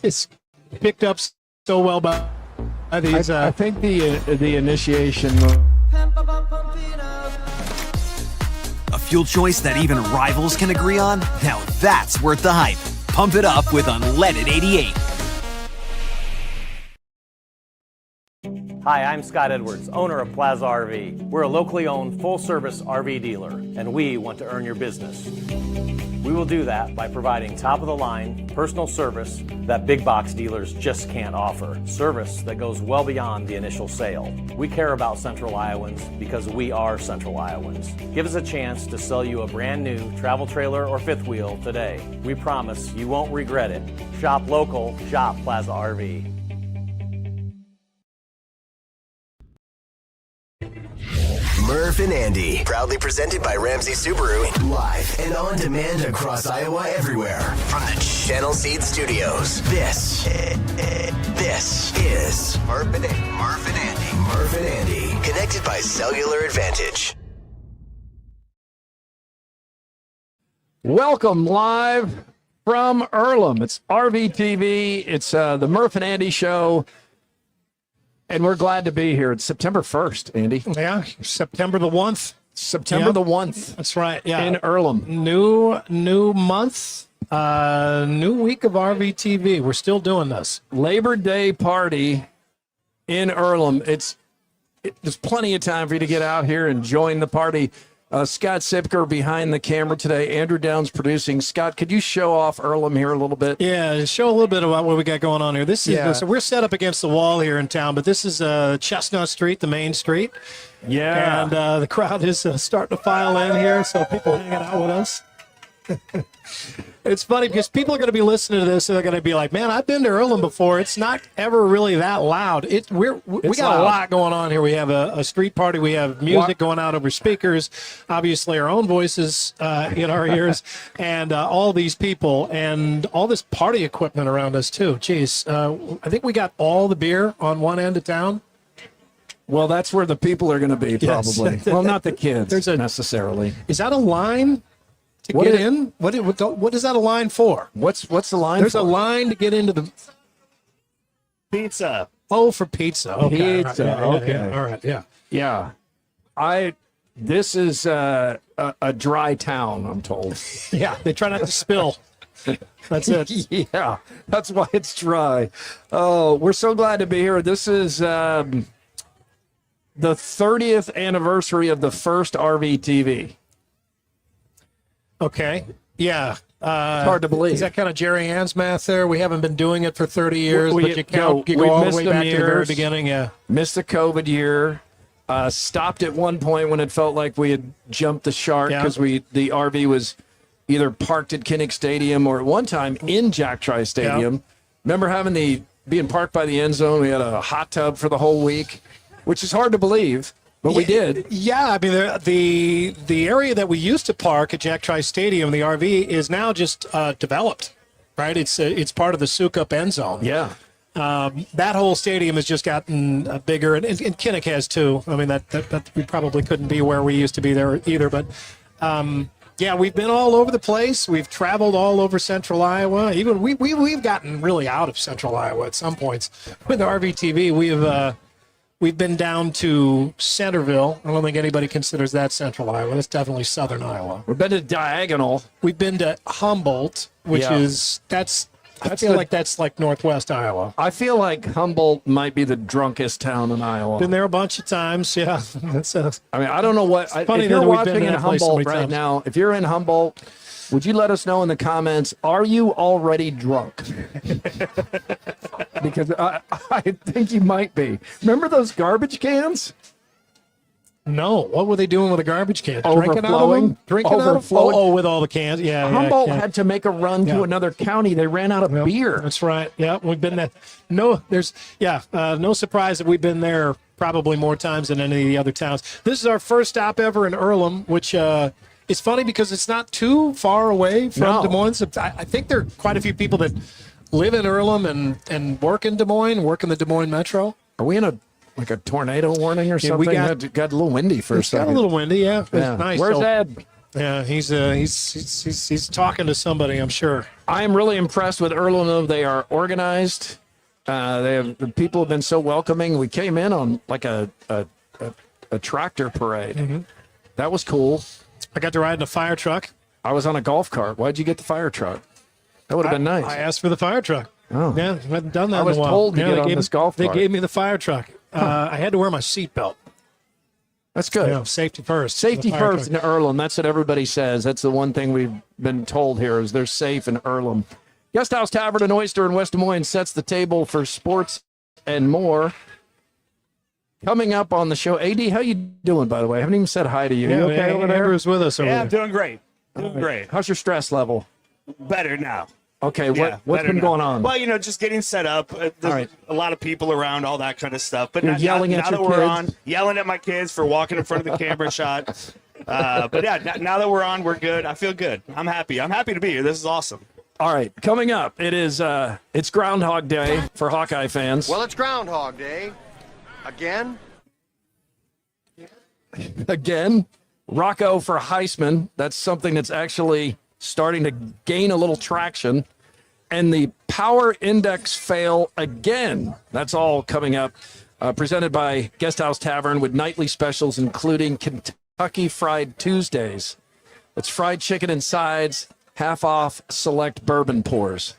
it's picked up so well by these. I think the initiation. A fuel choice that even rivals can agree on? Now that's worth the hype. Pump it up with unleaded 88. Hi, I'm Scott Edwards, owner of Plaza RV. We're a locally owned, full-service RV dealer, and we want to earn your business. We will do that by providing top-of-the-line personal service that big box dealers just can't offer. Service that goes well beyond the initial sale. We care about Central Iowans because we are Central Iowans. Give us a chance to sell you a brand new travel trailer or fifth wheel today. We promise you won't regret it. Shop local, shop Plaza RV. Murph and Andy, proudly presented by Ramsey Subaru, live and on demand across Iowa everywhere from the Channel Seed Studios. This is Murph and Andy. Murph and Andy, connected by cellular advantage. Welcome live from Earlham. It's RVTV. It's the Murph and Andy show. And we're glad to be here. It's September 1st, Andy. Yeah, September the 1st. September the 1st. That's right. Yeah, in Earlham. New month, new week of RVTV. We're still doing this. Labor Day party in Earlham. There's plenty of time for you to get out here and join the party. Scott Sipker behind the camera today. Andrew Downs producing. Scott, could you show off Earlham here a little bit? Yeah, show a little bit about what we got going on here. So we're set up against the wall here in town, but this is Chestnut Street, the main street. Yeah. And the crowd is starting to file in here, so people hanging out with us. It's funny because people are going to be listening to this and they're going to be like, man, I've been to Earlham before. It's not ever really that loud. We got loud. a lot going on here. We have a street party. We have music going out over speakers, obviously our own voices in our ears, and all these people and all this party equipment around us too. Jeez, I think we got all the beer on one end of town. Well, that's where the people are going to be probably. Yes. Well, not the kids necessarily. Is that a line? To get in? What is that a line for? What's the line There's for? a line to get into the pizza. Oh, for pizza. Okay. Pizza. All right. Okay. Yeah. All right. Yeah. Yeah. This is a dry town, I'm told. Yeah. They try not to spill. That's it. Yeah. That's why it's dry. Oh, we're so glad to be here. This is the 30th anniversary of the first RVTV. Okay. Yeah. It's hard to believe. Is that kind of Jerry Ann's math there? We haven't been doing it for 30 years, but you go we all the missed way some back to the very years. beginning. Yeah. Missed the COVID year. Stopped at one point when it felt like we had jumped the shark because the RV was either parked at Kinnick Stadium or at one time in Jack Tri Stadium. Yeah. Remember having being parked by the end zone? We had a hot tub for the whole week, which is hard to believe. But we did. Yeah, I mean, the area that we used to park at Jack Tri Stadium, the RV, is now just developed, right? It's part of the souk-up end zone. Yeah. That whole stadium has just gotten bigger, and Kinnick has too. I mean, that we probably couldn't be where we used to be there either. But, yeah, we've been all over the place. We've traveled all over central Iowa. Even we've gotten really out of central Iowa at some points. With the RVTV, We've been down to Centerville. I don't think anybody considers that central Iowa. That's definitely southern Iowa. We've been to Diagonal. We've been to Humboldt, which I feel like that's like northwest Iowa. I feel like Humboldt might be the drunkest town in Iowa. Been there a bunch of times, yeah. I mean, I don't know what. If you're watching in Humboldt right now, if you're in Humboldt, would you let us know in the comments, are you already drunk? Because I think you might be. Remember those garbage cans? No. What were they doing with the garbage cans? Overflowing. Drinking out of them? Oh, with all the cans. Yeah. Humboldt had to make a run to another county. They ran out of beer. That's right. Yeah, we've been there. No surprise that we've been there probably more times than any of the other towns. This is our first stop ever in Earlham, which it's funny because it's not too far away from Des Moines. I think there are quite a few people that live in Earlham and work in Des Moines, work in the Des Moines Metro. Are we in a tornado warning or something? We got a little windy for a second. Got a little windy, yeah. Yeah. Nice. Where's Ed? Yeah, he's talking to somebody, I'm sure. I am really impressed with Earlham. They are organized. The people have been so welcoming. We came in on like a tractor parade. That was cool. I got to ride in a fire truck. I was on a golf cart. Why'd you get the fire truck? That would have been nice. I asked for the fire truck. Oh. Yeah, I hadn't done that I was in a while. told to Yeah, get they on gave- this golf They cart. gave me the fire truck. I had to wear my seatbelt. That's good. You know, safety first. Safety The fire first truck. in Earlham. That's what everybody says. That's the one thing we've been told here is they're safe in Earlham. Guest House Tavern and Oyster in West Des Moines sets the table for sports and more. Coming up on the show, AD, how you doing, by the way? I haven't even said hi to you. Yeah, You okay over there? Andrew's with us over Yeah, I'm there. doing great. Doing great. How's your stress level? Better now. Okay, Yeah, what's better been now. going on? Well, just getting set up. There's All right. a lot of people around, all that kind of stuff. But You're now, yelling now at that your we're kids? on, yelling at my kids for walking in front of the camera shot. But yeah, now that we're on, we're good. I feel good. I'm happy. I'm happy to be here. This is awesome. All right, coming up, it's Groundhog Day for Hawkeye fans. Well, it's Groundhog Day. Again? Again, Rocco for Heisman. That's something that's actually starting to gain a little traction. And the Power Index fail again. That's all coming up. Presented by Guest House Tavern with nightly specials, including Kentucky Fried Tuesdays. It's fried chicken and sides, half off select bourbon pours.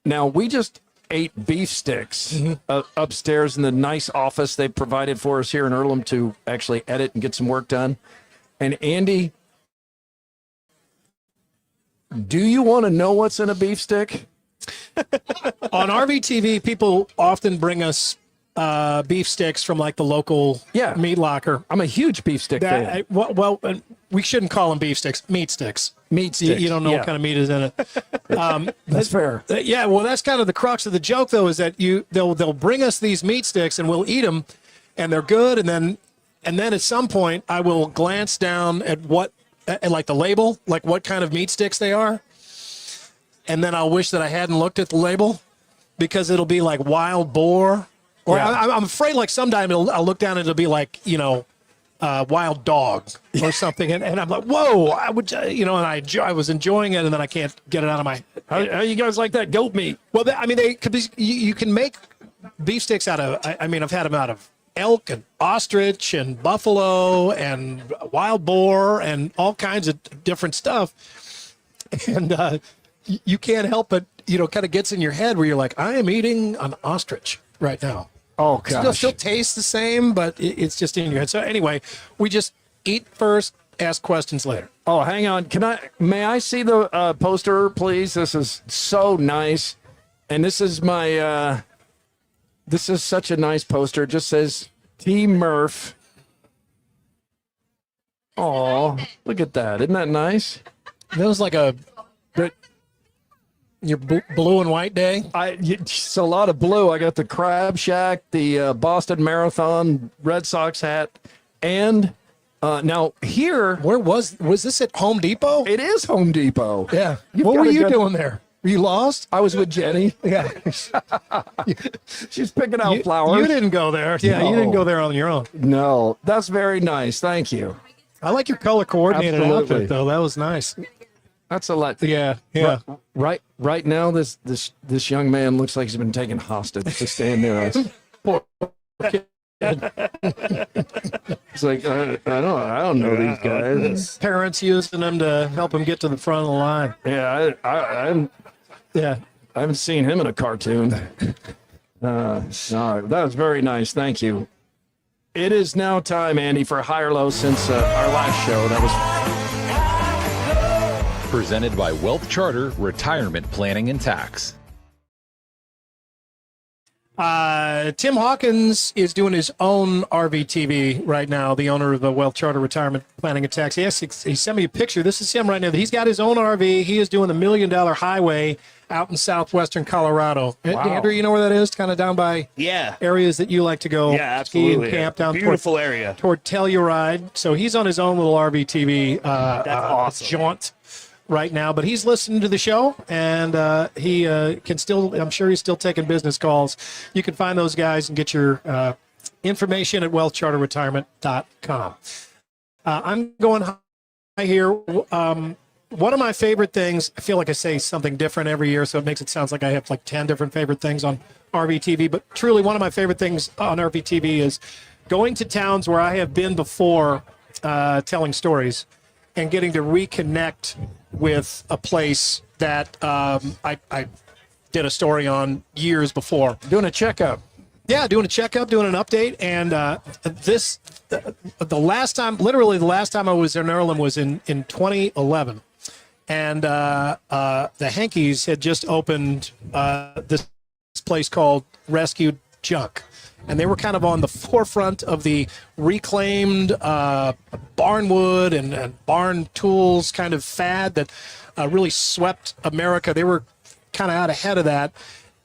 Now, we just ate beef sticks upstairs in the nice office they provided for us here in Earlham to actually edit and get some work done. And Andy, do you want to know what's in a beef stick? On RVTV, people often bring us beef sticks from like the local Yeah. meat locker. I'm a huge beef stick fan. We shouldn't call them beef sticks, meat sticks. Meat You, sticks. you don't know Yeah. what kind of meat is in it. That's fair. Yeah, well, that's kind of the crux of the joke, though, is that they'll bring us these meat sticks and we'll eat them, and they're good, and then at some point I will glance down at like the label, like what kind of meat sticks they are, and then I'll wish that I hadn't looked at the label because it'll be like wild boar, or Yeah. I'm afraid like sometime I'll look down and it'll be like wild dog or something, and I'm like, whoa, I would, and I was enjoying it, and then I can't get it out of my. How you guys like that goat meat? Well, they could be. You can make beef sticks out of. I've had them out of elk and ostrich and buffalo and wild boar and all kinds of different stuff, and you can't help but kind of gets in your head where you're like, I am eating an ostrich right now. Oh, gosh. Still tastes the same, but it's just in your head. So anyway, we just eat first, ask questions later. Oh, hang on. May I see the poster, please? This is so nice. And this is this is such a nice poster. It just says Team Murph. Oh, look at that. Isn't that nice? That was like your blue and white day. It's a lot of blue. I got the Crab Shack, the Boston Marathon, Red Sox hat, and now here Where was this at Home Depot? it is Home Depot. Yeah. You've What got were a you good- doing there? Were you lost? I was with Jenny. Yeah. She's picking out flowers. You didn't go there. Yeah, you didn't No. go there on your own. No, that's very nice. Thank you. I like your color coordinated Absolutely. outfit, though. That was nice. That's a lot. Yeah, yeah. Right now, this young man looks like he's been taken hostage to stand near us. It's like I don't know these guys. Parents using them to help him get to the front of the line. Yeah, Yeah. I haven't seen him in a cartoon. No, that was very nice. Thank you. It is now time, Andy, for high or low since our last show. That was Presented by Wealth Charter Retirement Planning and Tax. Tim Hawkins is doing his own RVTV right now, the owner of the Wealth Charter Retirement Planning and Tax. Yes, he sent me a picture. This is him right now. He's got his own RV. He is doing the $1 Million Highway out in southwestern Colorado. Andrew, you know where that is? Kind of down by Yeah. areas that you like to go Yeah, ski absolutely. and camp down Beautiful area. toward Telluride. So he's on his own little RVTV awesome. jaunt right now, but he's listening to the show, and he can still, I'm sure he's still taking business calls. You can find those guys and get your information at wealthcharterretirement.com. I'm going here. One of my favorite things, I feel like I say something different every year, so it makes it sound like I have like 10 different favorite things on RVTV. But truly, one of my favorite things on RVTV is going to towns where I have been before, telling stories and getting to reconnect with a place that I did a story on years before. Doing a checkup. Yeah, doing a checkup, doing an update, and the last time I was in Earlham was in 2011, and the Hankies had just opened this place called Rescued Junk, and they were kind of on the forefront of the reclaimed barnwood and barn tools kind of fad that really swept America. They were kind of out ahead of that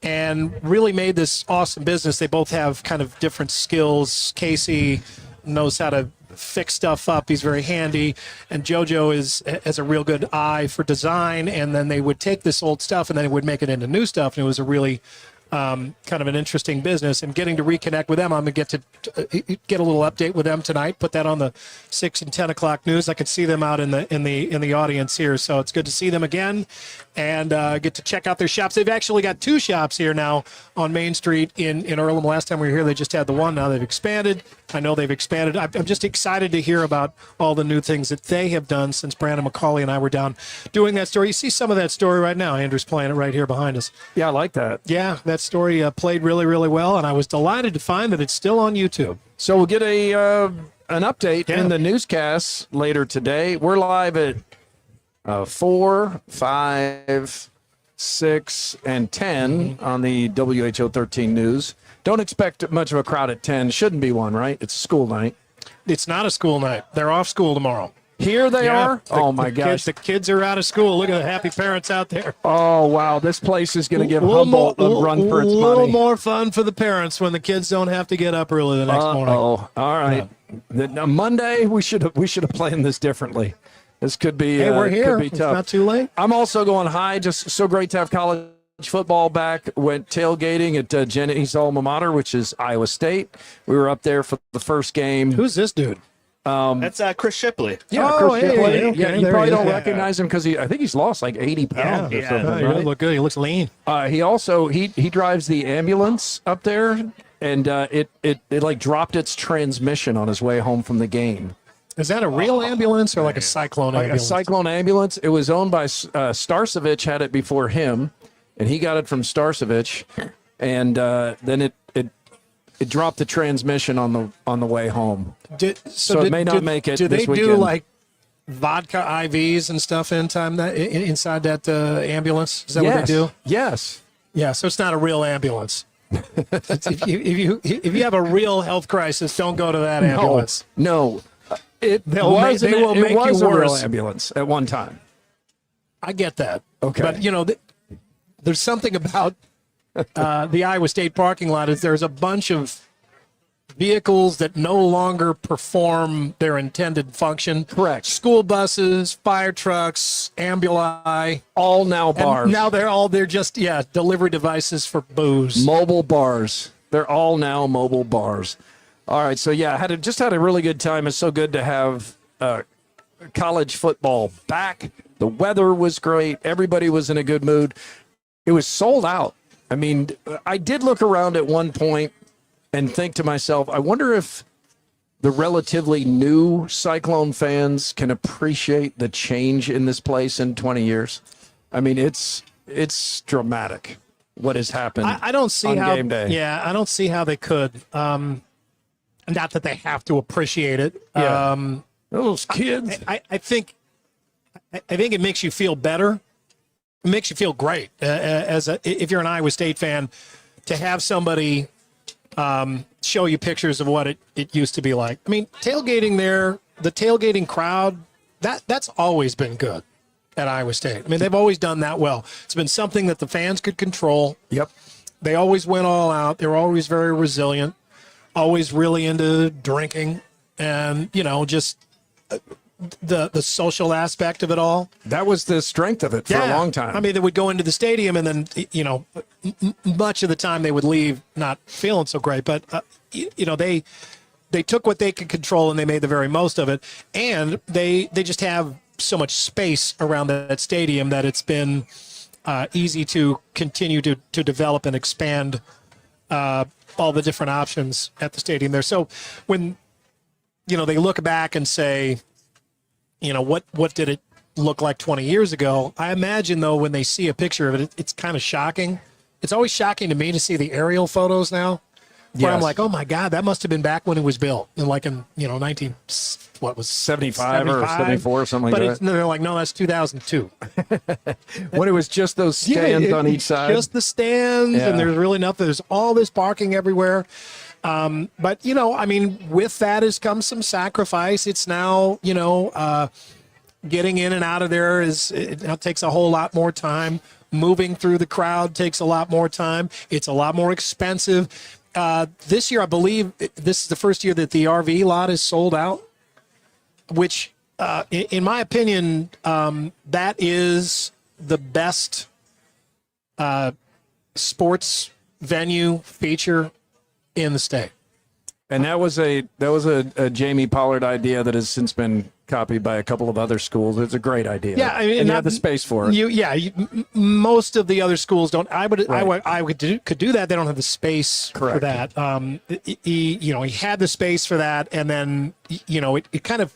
and really made this awesome business. They both have kind of different skills. Casey knows how to fix stuff up. He's very handy. And JoJo has a real good eye for design. And then they would take this old stuff and then they would make it into new stuff. And it was a really kind of an interesting business. And getting to reconnect with them, I'm going to get a little update with them tonight. Put that on the 6 and 10 o'clock news. I could see them out in the audience here, so it's good to see them again and get to check out their shops. They've actually got 2 shops here now on Main Street in Earlham. Last time we were here, they just had the one. Now they've expanded. I know they've expanded. I'm just excited to hear about all the new things that they have done since Brandon McCauley and I were down doing that story. You see some of that story right now. Andrew's playing it right here behind us. Yeah, I like that. Yeah, that story played really, really well, and I was delighted to find that it's still on YouTube. So we'll get an update in the newscasts later today. We're live at 4, 5, 6, and 10 on the WHO 13 news. Don't expect much of a crowd at 10. Shouldn't be one, right? It's a school night. It's not a school night. They're off school tomorrow. Here they are? Oh, my gosh. The kids are out of school. Look at the happy parents out there. Oh, wow. This place is going to give Humboldt a run for its money. A little more fun for the parents when the kids don't have to get up early the next morning. Oh, all right. Yeah. Monday, we should have planned this differently. This could be Hey, we're here. Could be tough. It's not too late. I'm also going high. Just so great to have college football back. Went tailgating at Jenny's alma mater, which is Iowa State. We were up there for the first game. Who's this dude? That's Chris Shipley. Yeah, Oh, Chris hey, Shipley. okay, Yeah, you there probably he don't is. recognize him because I think he's lost like 80 pounds or something. He Right? doesn't look good. He looks lean. He also he drives the ambulance up there, and it like dropped its transmission on his way home from the game. Is that a real ambulance or like a cyclone ambulance? A Cyclone ambulance. It was owned by Starcevich, had it before him, and he got it from Starcevich, and then it dropped the transmission on the way home. So it may not make it Do this they do weekend. like vodka IVs and stuff inside that ambulance? Is that what they do? Yes. Yeah, so it's not a real ambulance. if you have a real health crisis, don't go to that ambulance. No. It They was will make you a real worse. ambulance at one time. I get that. Okay. But, there's something about the Iowa State parking lot is there's a bunch of vehicles that no longer perform their intended function. Correct. School buses, fire trucks, ambuli. All now bars. And now they're just delivery devices for booze. Mobile bars. They're all now mobile bars. All right, so just had a really good time. It's so good to have college football back. The weather was great. Everybody was in a good mood. It was sold out. I mean, I did look around at one point and think to myself, I wonder if the relatively new Cyclone fans can appreciate the change in this place in 20 years. I mean, it's dramatic what has happened. I don't see on how. game day. Yeah, I don't see how they could. Not that they have to appreciate it. Yeah. Those kids. I think it makes you feel better. It makes you feel great if you're an Iowa State fan, to have somebody show you pictures of what it used to be like. I mean, tailgating there, the tailgating crowd, that's always been good at Iowa State. I mean, they've always done that well. It's been something that the fans could control. Yep. They always went all out. They were always very resilient, always really into drinking, and just the social aspect of it all. That was the strength of it for a long time. I mean, they would go into the stadium, and then much of the time they would leave not feeling so great. But they they took what they could control and they made the very most of it. And they just have so much space around that stadium that it's been easy to continue to develop and expand all the different options at the stadium there. So when, they look back and say, what did it look like 20 years ago? I imagine, though, when they see a picture of it, it's kind of shocking. It's always shocking to me to see the aerial photos now, where I'm like, oh my God, that must have been back when it was built, in 75 or 74 or something like that. But they're like, no, that's 2002. When it was just those stands on each side. Just the stands, and there's really nothing. There's all this parking everywhere. But, with that has come some sacrifice. It's now, getting in and out of there it takes a whole lot more time. Moving through the crowd takes a lot more time. It's a lot more expensive. This year, I believe this is the first year that the RV lot is sold out, which, in my opinion, that is the best sports venue feature in the state. And that was a Jamie Pollard idea that has since been copied by a couple of other schools. It's a great idea. Yeah, and you have the space for it. Most of the other schools don't. I could do that. They don't have the space for that. He had the space for that, and then it kind of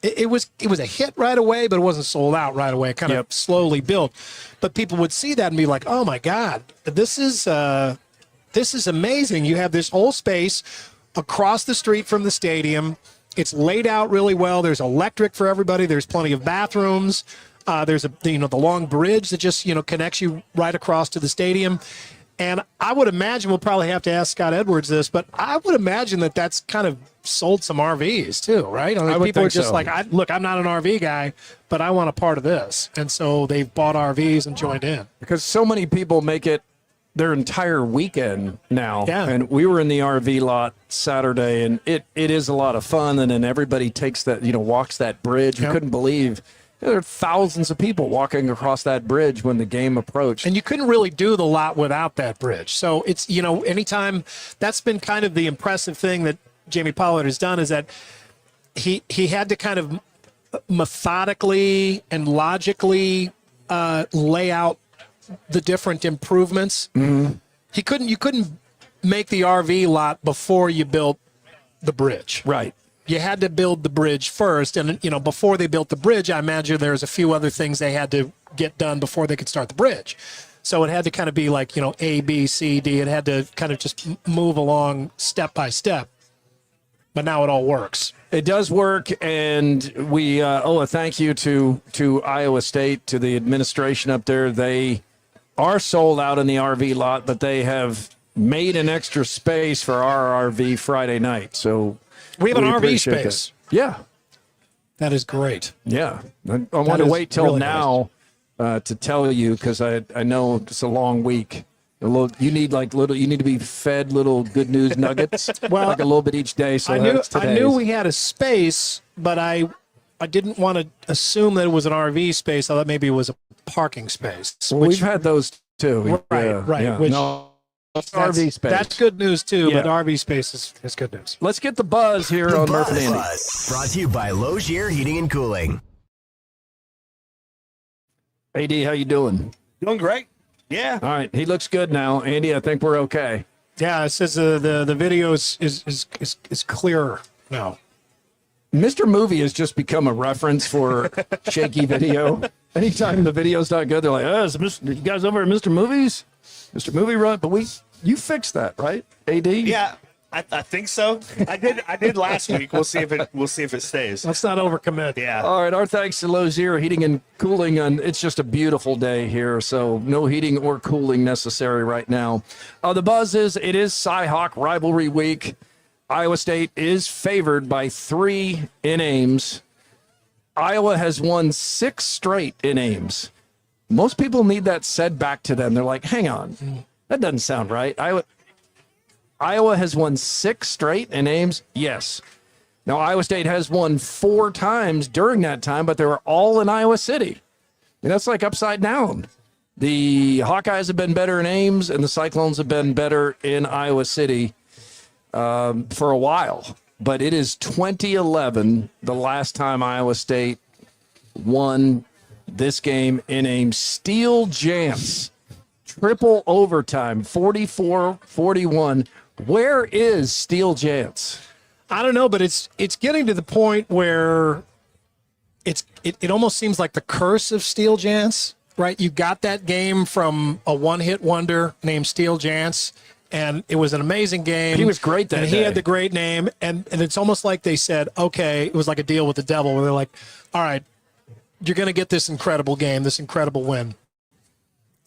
it was a hit right away, but it wasn't sold out right away. It kind of slowly built, but people would see that and be like, "Oh my God, this is amazing!" You have this whole space across the street from the stadium. It's laid out really well. There's electric for everybody. There's plenty of bathrooms. There's the long bridge that just connects you right across to the stadium. And I would imagine, we'll probably have to ask Scott Edwards this, but I would imagine that that's kind of sold some RVs too, right? People are just like, look, I'm not an RV guy, but I want a part of this. And so they've bought RVs and joined in. Because so many people make it their entire weekend now. Yeah. And we were in the RV lot Saturday, and it is a lot of fun. And then everybody takes that, walks that bridge. We couldn't believe there are thousands of people walking across that bridge when the game approached. And you couldn't really do the lot without that bridge. So it's, anytime, that's been kind of the impressive thing that Jamie Pollard has done, is that he had to kind of methodically and logically lay out the different improvements. Mm-hmm. You couldn't make the RV lot before you built the bridge. Right. You had to build the bridge first, and before they built the bridge, I imagine there's a few other things they had to get done before they could start the bridge. So it had to kind of be like A, B, C, D. It had to kind of just move along step by step. But now it all works. It does work, and we owe a thank you to Iowa State, to the administration up there. They are sold out in the RV lot, but they have made an extra space for our RV Friday night. So we have an RV space. Yeah. That is great. Yeah. I want to wait till really now to tell you, because I know it's a long week. You need to be fed little good news nuggets, like a little bit each day. So I knew we had a space, but I didn't want to assume that it was an RV space. I thought maybe it was a parking space. Well, we've had those too. Right. Yeah. Which, RV space. That's good news too, but RV space is good news. Let's get the buzz here on Murph and Andy. Brought to you by Logier Heating and Cooling. AD, how you doing? Doing great. Yeah. All right. He looks good now. Andy, I think we're okay. Yeah, it says the video is clearer now. Mr. Movie has just become a reference for shaky video. Anytime the video's not good, they're like, "Oh, you guys over at Mr. Movies? Mr. Movie run?" But you fixed that, right, AD? Yeah, I think so. I did last week. We'll see if it stays. Let's not overcommit. Yeah. All right. Our thanks to Low Zero Heating and Cooling. And it's just a beautiful day here, so no heating or cooling necessary right now. The buzz is it is CyHawk rivalry week. Iowa State is favored by 3 in Ames. Iowa has won 6 straight in Ames. Most people need that said back to them. They're like, hang on, that doesn't sound right. Iowa has won 6 straight in Ames. Yes. Now, Iowa State has won 4 times during that time, but they were all in Iowa City. And that's like upside down. The Hawkeyes have been better in Ames, and the Cyclones have been better in Iowa City for a while. but it is 2011, the last time Iowa State won this game in a steel jams, triple overtime, 44-41. Where is Steel Jance? I don't know, but it's getting to the point where it almost seems like the curse of Steel Jance, right? You got that game from a one-hit wonder named Steel Jance, and it was an amazing game. He was great that and day. he had the great name, and it's almost like they said, okay, it was like a deal with the devil where they're like, all right, you're going to get this incredible game, this incredible win.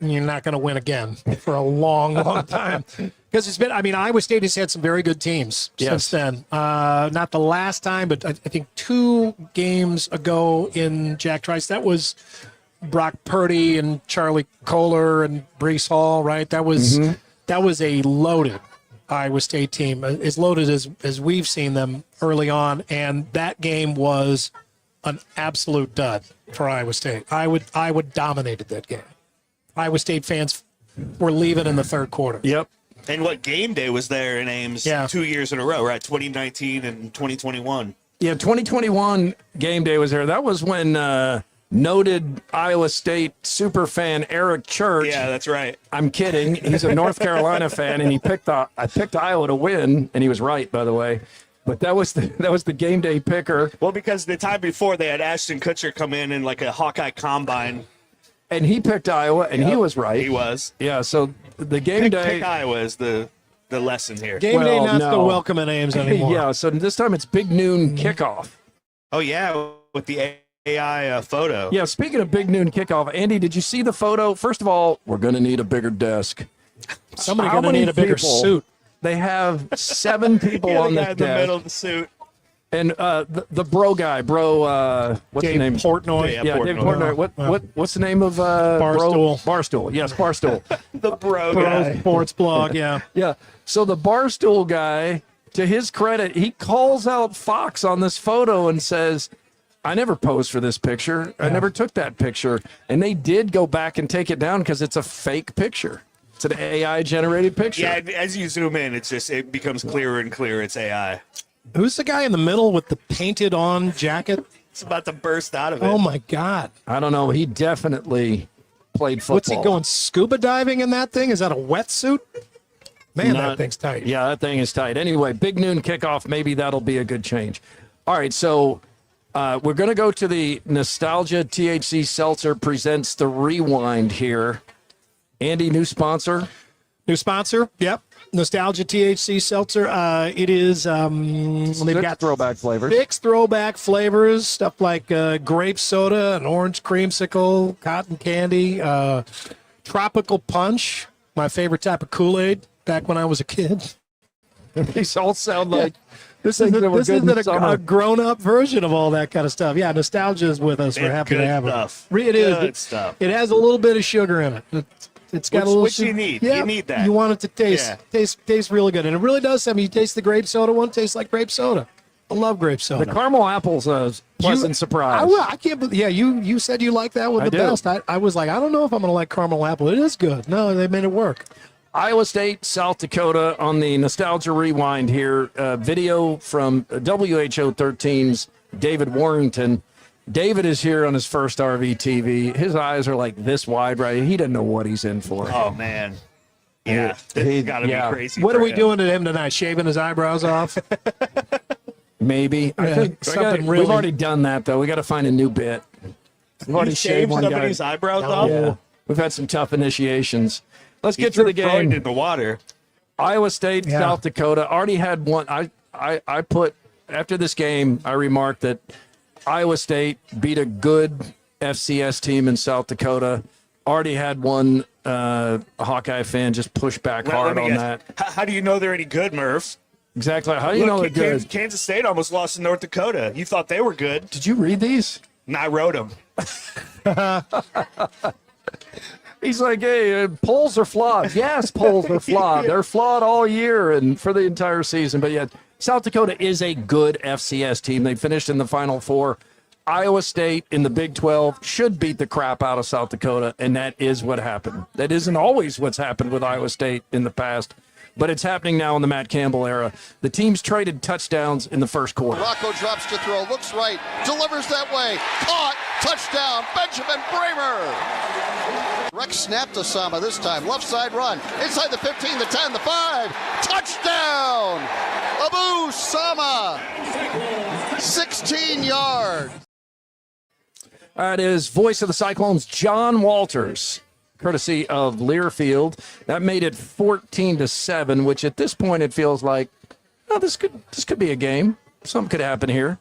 And you're not going to win again for a long, long time. Because it's been, I mean, Iowa State has had some very good teams since then. Not the last time, but I think 2 games ago in Jack Trice, that was Brock Purdy and Charlie Kohler and Brees Hall, right? That was a loaded Iowa State team, as loaded as we've seen them early on. And that game was an absolute dud for Iowa State. Iowa dominated that game. Iowa State fans were leaving in the third quarter. Yep. And what game day was there in Ames 2 years in a row, right? 2019 and 2021. Yeah, 2021 game day was there. That was when noted Iowa State super fan Eric Church. Yeah, that's right. I'm kidding. He's a North Carolina fan, and I picked Iowa to win, and he was right, by the way. But that was the game day picker. Well, because the time before they had Ashton Kutcher come in like a Hawkeye combine. And he picked Iowa, and he was right. He was. Yeah, so the game day. Pick Iowa is the lesson here. Game day not so welcome in Ames anymore. Yeah, so this time it's big noon kickoff. Oh, yeah, with the AI photo. Yeah, speaking of big noon kickoff, Andy, did you see the photo? First of all, we're going to need a bigger desk. Somebody's going to need a bigger suit. They have 7 people on this in desk. the middle of the suit. And the bro guy, what's Dave the name? Portnoy. Yeah, Dave Portnoy. What's the name of Barstool? Barstool. Yes, Barstool. The bro guy. Sports blog, yeah. Yeah. So the Barstool guy, to his credit, he calls out Fox on this photo and says, I never posed for this picture. I never took that picture. And they did go back and take it down because it's a fake picture. It's an AI generated picture. Yeah, as you zoom in, it becomes clearer and clearer. It's AI. Who's the guy in the middle with the painted on jacket? It's about to burst out of it. Oh, my God. I don't know. He definitely played football. What's he going scuba diving in that thing? Is that a wetsuit? Man, that thing's tight. Yeah, that thing is tight. Anyway, big noon kickoff. Maybe that'll be a good change. All right, so we're going to go to the Nostalgia THC Seltzer presents the Rewind here. Andy, new sponsor? New sponsor? Yep. Nostalgia THC Seltzer. It is, they've got throwback flavors. 6 throwback flavors, stuff like grape soda, an orange creamsicle, cotton candy, tropical punch, my favorite type of Kool-Aid back when I was a kid. These all sound like This isn't a grown-up version of all that kind of stuff. Yeah, nostalgia is with us. We're happy to have stuff. it. It is. Good stuff. It has a little bit of sugar in it. It's got a little. Which you need. Yeah, you need that. You want it to taste really good, and it really does. I mean, you taste the grape soda one, tastes like grape soda. I love grape soda. The caramel apple's a pleasant surprise. I can't believe. Yeah, you said you like that one the best. I was like, I don't know if I'm going to like caramel apple. It is good. No, they made it work. Iowa State, South Dakota on the Nostalgia Rewind here. Video from WHO 13's David Warrington. David is here on his first RV TV. His eyes are like this wide, right? He doesn't know what he's in for. Oh, man. Yeah, this has got to be crazy. What are we doing to him tonight? Shaving his eyebrows off? Maybe. I think we've already done that, though. We got to find a new bit. We've already shaved one somebody's eyebrows off? Yeah. We've had some tough initiations. Let's get to the game. In the water. Iowa State, South Dakota. Already had one. I put, after this game, I remarked that Iowa State beat a good FCS team in South Dakota. Already had one a Hawkeye fan just push back hard on that. How do you know they're any good, Murph? Exactly. How do you know they're good? Kansas State almost lost to North Dakota. You thought they were good. Did you read these? And I wrote them. He's like, hey, polls are flawed. Yes, polls are flawed. They're flawed all year and for the entire season. But yet, South Dakota is a good FCS team. They finished in the Final Four. Iowa State in the Big 12 should beat the crap out of South Dakota, and that is what happened. That isn't always what's happened with Iowa State in the past. but it's happening now in the Matt Campbell era. The teams traded touchdowns in the first quarter. Rocco drops to throw, looks right, delivers that way, caught, touchdown, Benjamin Bramer. Rex snapped to Sama this time, left side run, inside the 15, the 10, the 5, touchdown! Abu Sama, 16 yards. That is voice of the Cyclones, John Walters, courtesy of Learfield. That made it 14-7, which at this point it feels like, oh, this could be a game. Something could happen here.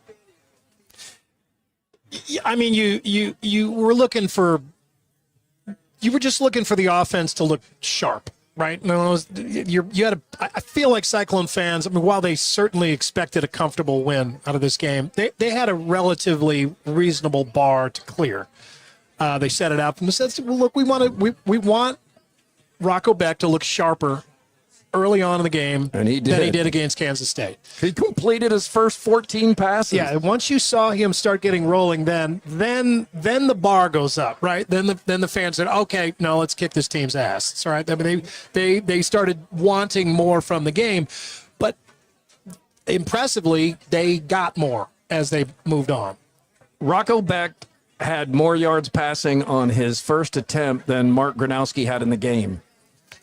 I mean, you were looking for, you were just looking for the offense to look sharp, right? No, you had a. I feel like Cyclone fans, I mean, while they certainly expected a comfortable win out of this game, they had a relatively reasonable bar to clear. They set it out from the sense, well, look, we want Rocco Becht to look sharper early on in the game than he did against Kansas State. He completed his first 14 passes. Yeah, once you saw him start getting rolling, then the bar goes up, right? Then the fans said, okay, no, let's kick this team's ass. All right. I mean, they started wanting more from the game, but impressively, they got more as they moved on. Rocco Becht had more yards passing on his first attempt than Mark Gronowski had in the game.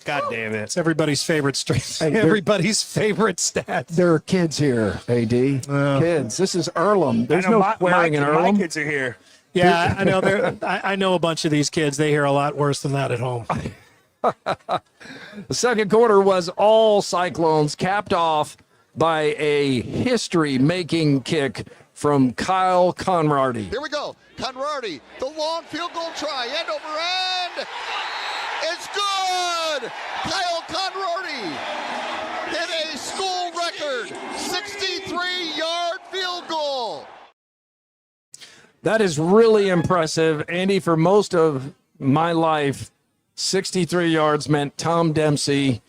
God damn it. It's everybody's favorite strength. Everybody's favorite stats. There are kids here, AD. Kids. This is Earlham. There's no swearing in Earlham. My kids are here. Yeah, I know. I know a bunch of these kids. They hear a lot worse than that at home. The second quarter was all Cyclones, capped off by a history-making kick from Kyle Conradi. Here we go, Conradi, the long field goal try, end over end. It's good! Kyle Conradi hit a school record 63-yard field goal. That is really impressive. Andy, for most of my life, 63 yards meant Tom Dempsey.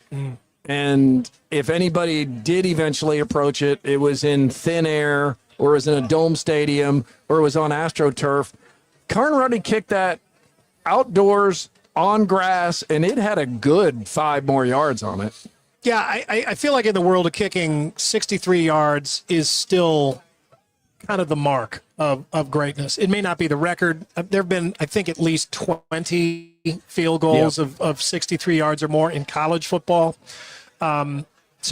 And if anybody did eventually approach it, it was in thin air, or it was in a dome stadium, or it was on AstroTurf. Conradi kicked that outdoors on grass, and it had a good 5 more yards on it. Yeah, I feel like in the world of kicking, 63 yards is still kind of the mark of greatness. It may not be the record. There have been, I think, at least 20 field goals of 63 yards or more in college football. So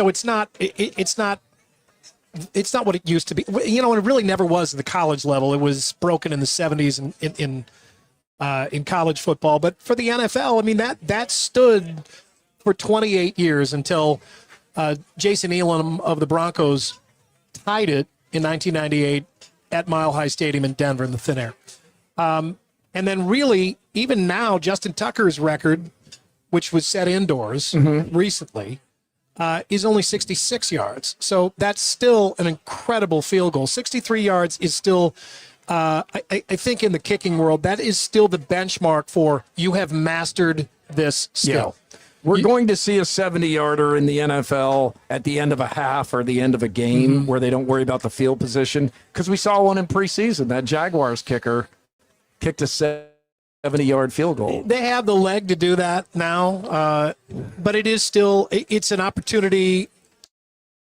it's not what it used to be. You know, it really never was at the college level. It was broken in the 70s in college football. But for the NFL, I mean, that stood for 28 years until Jason Earlham of the Broncos tied it in 1998 at Mile High Stadium in Denver in the thin air. And then really, even now, Justin Tucker's record, which was set indoors recently, is only 66 yards. So that's still an incredible field goal. 63 yards is still, I think in the kicking world, that is still the benchmark for you have mastered this skill. Yeah. We're going to see a 70-yarder in the NFL at the end of a half or the end of a game where they don't worry about the field position, because we saw one in preseason. That Jaguars kicker kicked a 70-yard field goal. They have the leg to do that now, but it is still, it's an opportunity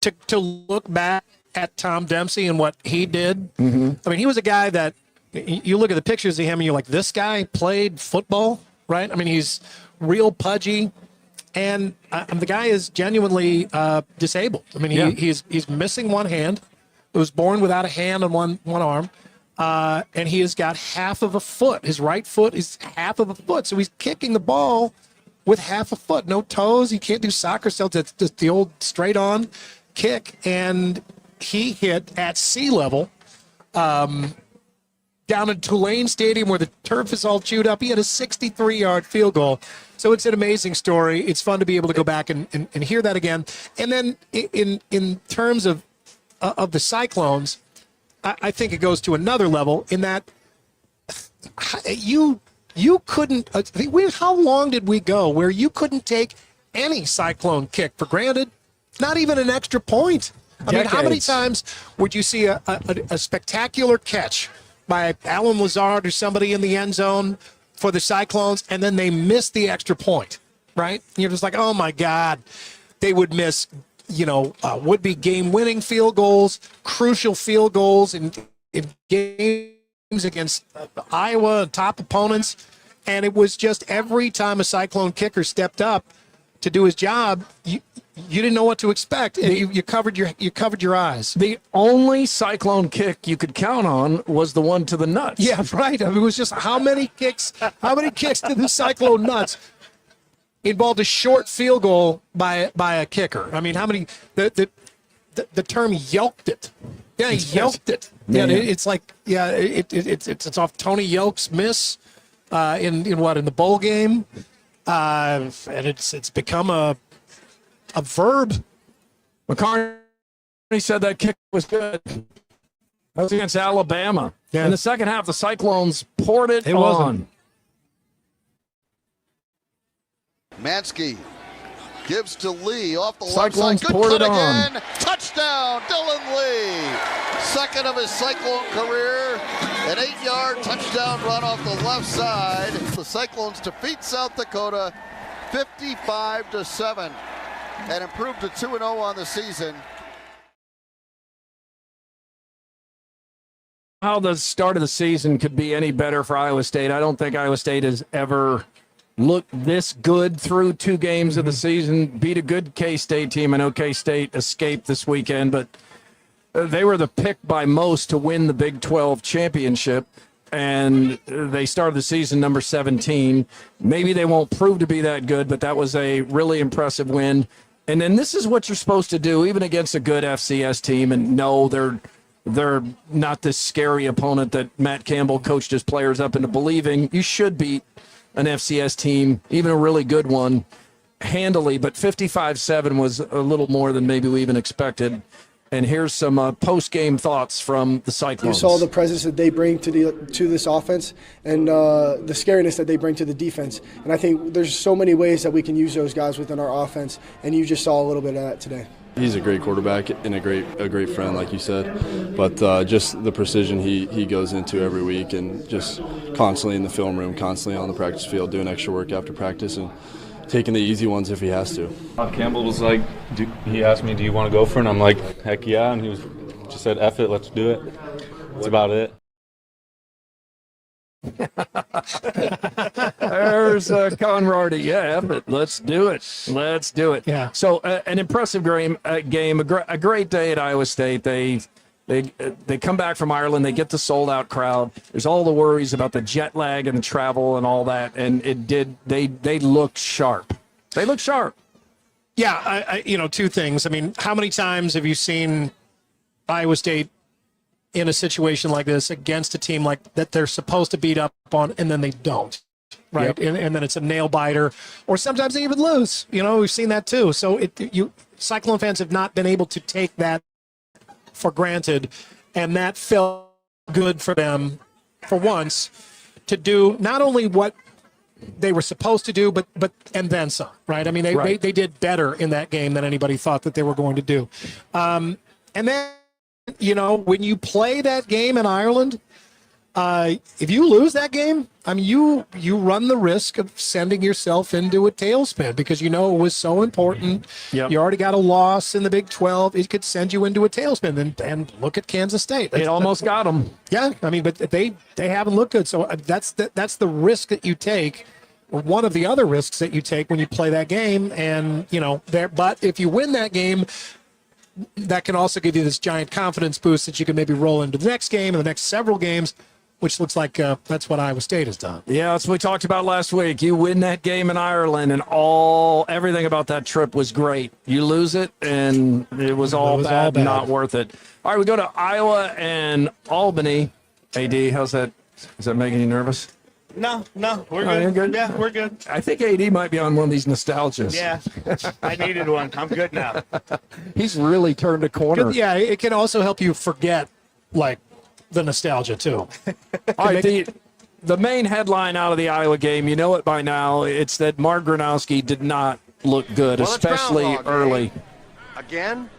to look back at Tom Dempsey and what he did. I mean, he was a guy that you look at the pictures of him and you're like, this guy played football, right? I mean, he's real pudgy. And the guy is genuinely disabled. I mean, he's missing one hand. He was born without a hand and one arm. And he has got half of a foot. His right foot is half of a foot. So he's kicking the ball with half a foot. No toes. He can't do soccer styles. It's just the old straight-on kick. And he hit at sea level down in Tulane Stadium where the turf is all chewed up. He had a 63-yard field goal. So it's an amazing story. It's fun to be able to go back and hear that again. And then in terms of the Cyclones, I think it goes to another level in that you couldn't how long did we go where you couldn't take any Cyclone kick for granted, not even an extra point? I mean, how many times would you see a spectacular catch by Alan Lazard or somebody in the end zone for the Cyclones, and then they miss the extra point, right? And you're just like, oh, my God. they would miss, would-be game-winning field goals, crucial field goals in games against Iowa, top opponents. And it was just every time a Cyclone kicker stepped up to do his job, you didn't know what to expect, and you covered your eyes. The only Cyclone kick you could count on was the one to the nuts. Yeah, right. I mean, it was just how many kicks to the Cyclone nuts involved a short field goal by a kicker. I mean, how many the term yelked it. Yeah, he yelked it. Yeah, it's like it's off Tony Yelk's miss in the bowl game. And it's become a verb. McCartney said that kick was good. That was against Alabama. Yeah. In the second half, the Cyclones poured it on. Wasn't. Mansky gives to Lee off the Cyclones left side. poured Good it cut on. again. Touchdown, Dylan Lee. Second of his Cyclone career. An 8-yard touchdown run off the left side. The Cyclones defeat South Dakota 55-7 and improved to 2-0 on the season. How the start of the season could be any better for Iowa State. I don't think Iowa State has ever looked this good through 2 games of the season. Beat a good K-State team. I know K-State escaped this weekend, but they were the pick by most to win the Big 12 championship, and they started the season number 17. Maybe they won't prove to be that good, but that was a really impressive win. And then this is what you're supposed to do, even against a good FCS team. And no, they're not this scary opponent that Matt Campbell coached his players up into believing. You should beat an FCS team, even a really good one, handily. But 55-7 was a little more than maybe we even expected. And here's some post-game thoughts from the Cyclones. You saw the presence that they bring to this offense and the scariness that they bring to the defense. And I think there's so many ways that we can use those guys within our offense, and you just saw a little bit of that today. He's a great quarterback and a great friend, like you said. But just the precision he goes into every week, and just constantly in the film room, constantly on the practice field, doing extra work after practice, and taking the easy ones if he has to. Campbell was like, he asked me, do you want to go for it? And I'm like, heck yeah. And he just said, F it, let's do it. That's about it. There's Conrady. Yeah, F it. Let's do it. Let's do it. Yeah. So an impressive game, a great day at Iowa State. They come back from Ireland. They get the sold-out crowd. There's all the worries about the jet lag and the travel and all that, and they looked sharp. They looked sharp. Yeah, I 2 things. I mean, how many times have you seen Iowa State in a situation like this against a team like that they're supposed to beat up on, and then they don't, right? Yep. And then it's a nail biter, or sometimes they even lose. We've seen that too. So Cyclone fans have not been able to take that for granted, and that felt good for them for once to do not only what they were supposed to do, but and then some, right? I mean, they did better in that game than anybody thought that they were going to do. And then, when you play that game in Ireland, if you lose that game, I mean, you run the risk of sending yourself into a tailspin, because it was so important. Yep. You already got a loss in the Big 12. It could send you into a tailspin. And look at Kansas State. It almost got them. Yeah, I mean, but they haven't looked good. So that's the risk that you take, or one of the other risks that you take when you play that game. And but if you win that game, that can also give you this giant confidence boost that you can maybe roll into the next game and the next several games, which looks like that's what Iowa State has done. Yeah, that's what we talked about last week. You win that game in Ireland, and everything about that trip was great. You lose it, and it was all bad, not worth it. All right, we go to Iowa and Albany. AD, how's that? Is that making you nervous? No, we're Oh, good. you're good? Yeah, we're good. I think AD might be on one of these nostalgias. Yeah, I needed one. I'm good now. He's really turned a corner. Yeah, it can also help you forget, the nostalgia, too. All right, the main headline out of the Iowa game, you know it by now, it's that Mark Gronowski did not look good, Well, it's especially Groundhog Day. early. Again?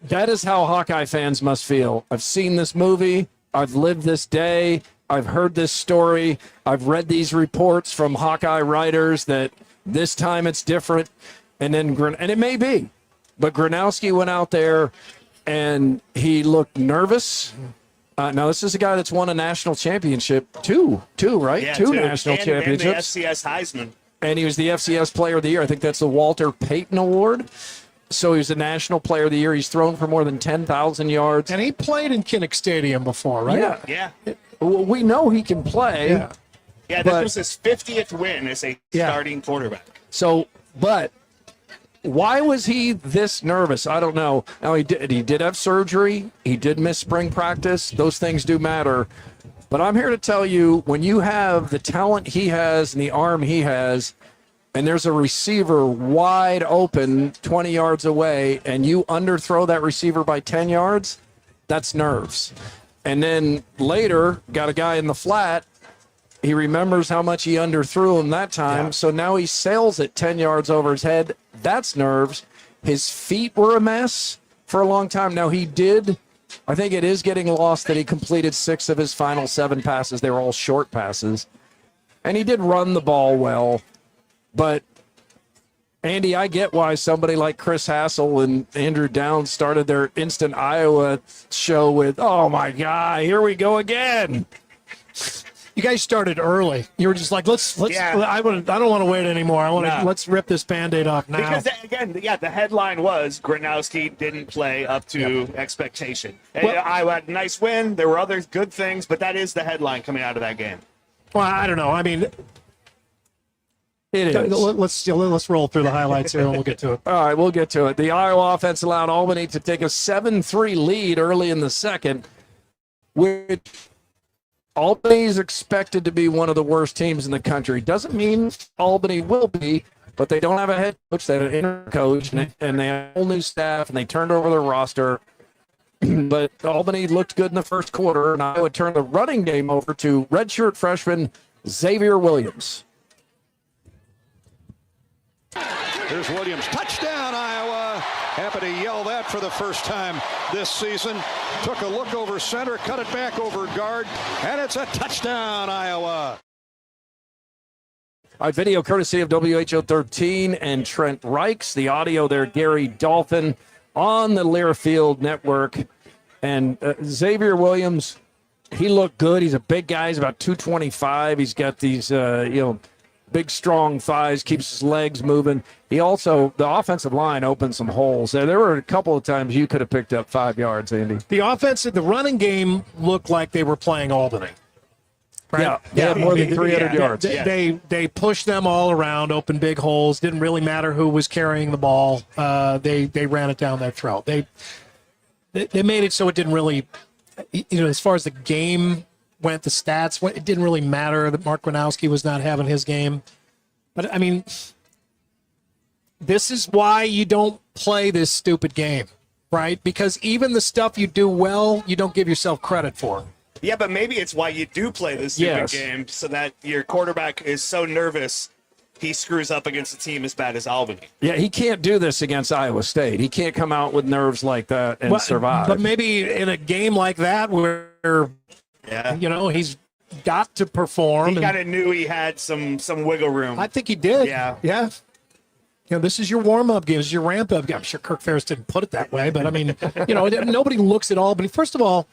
That is how Hawkeye fans must feel. I've seen this movie. I've lived this day. I've heard this story. I've read these reports from Hawkeye writers that This time it's different. And it may be. But Gronowski went out there and he looked nervous. Now, this is a guy that's won a national championship. Two, right? Yeah, two national championships. And the FCS Heisman. And he was the FCS Player of the Year. I think that's the Walter Payton Award. So he was the National Player of the Year. He's thrown for more than 10,000 yards. And he played in Kinnick Stadium before, right? Yeah. We know he can play. Yeah, this was his 50th win as a starting quarterback. So, but why was he this nervous? I don't know. Now, he did have surgery. He did miss spring practice. Those things do matter. But I'm here to tell you, when you have the talent he has and the arm he has, and there's a receiver wide open 20 yards away, and you underthrow that receiver by 10 yards, that's nerves. And then later, got a guy in the flat. He remembers how much he underthrew him that time, so now he sails it 10 yards over his head. That's nerves. His feet were a mess for a long time. Now, he did, I think it is getting lost that he completed 6 of his final 7 passes. They were all short passes. And he did run the ball well. But, Andy, I get why somebody like Chris Hassel and Andrew Downs started their Instant Iowa show with, oh, my God, here we go again. You guys started early. You were just like, let's. I don't want to wait anymore. Let's rip this Band-Aid off now. Because again, the headline was Gronowski didn't play up to expectation. Iowa had a nice win. There were other good things, but that is the headline coming out of that game. Well, I don't know. I mean, it is. Let's roll through the highlights here, and we'll get to it. All right, we'll get to it. The Iowa offense allowed Albany to take a 7-3 lead early in the second, which Albany's expected to be one of the worst teams in the country. Doesn't mean Albany will be, but they don't have a head coach. They have an interim coach, and they have a whole new staff, and they turned over their roster. But Albany looked good in the first quarter, and Iowa turned the running game over to redshirt freshman Xavier Williams. Here's Williams. Touchdown, Iowa. Happy to yell that for the first time this season. Took a look over center, cut it back over guard, and it's a touchdown, Iowa. Our video courtesy of WHO 13 and Trent Reichs. The audio there, Gary Dolphin on the Learfield Network. And Xavier Williams, he looked good. He's a big guy. He's about 225. He's got these, big, strong thighs, keeps his legs moving. He also, the offensive line opened some holes. There were a couple of times you could have picked up 5 yards, Andy. The running game looked like they were playing Albany. Right? Yeah, they had more than 300 yards. They pushed them all around, opened big holes. Didn't really matter who was carrying the ball. They ran it down their throat. They made it so it didn't really, as far as the game went, the stats went, it didn't really matter that Mark Gronowski was not having his game. But, I mean, this is why you don't play this stupid game, right? Because even the stuff you do well, you don't give yourself credit for. Yeah, but maybe it's why you do play this stupid game, so that your quarterback is so nervous he screws up against a team as bad as Albany. Yeah, he can't do this against Iowa State. He can't come out with nerves like that and survive. But maybe in a game like that where, he's got to perform. He kind of knew he had some wiggle room. I think he did. Yeah. This is your warm-up game. This is your ramp-up game. I'm sure Kirk Ferris didn't put it that way, but, I mean, nobody looks at Albany. First of all,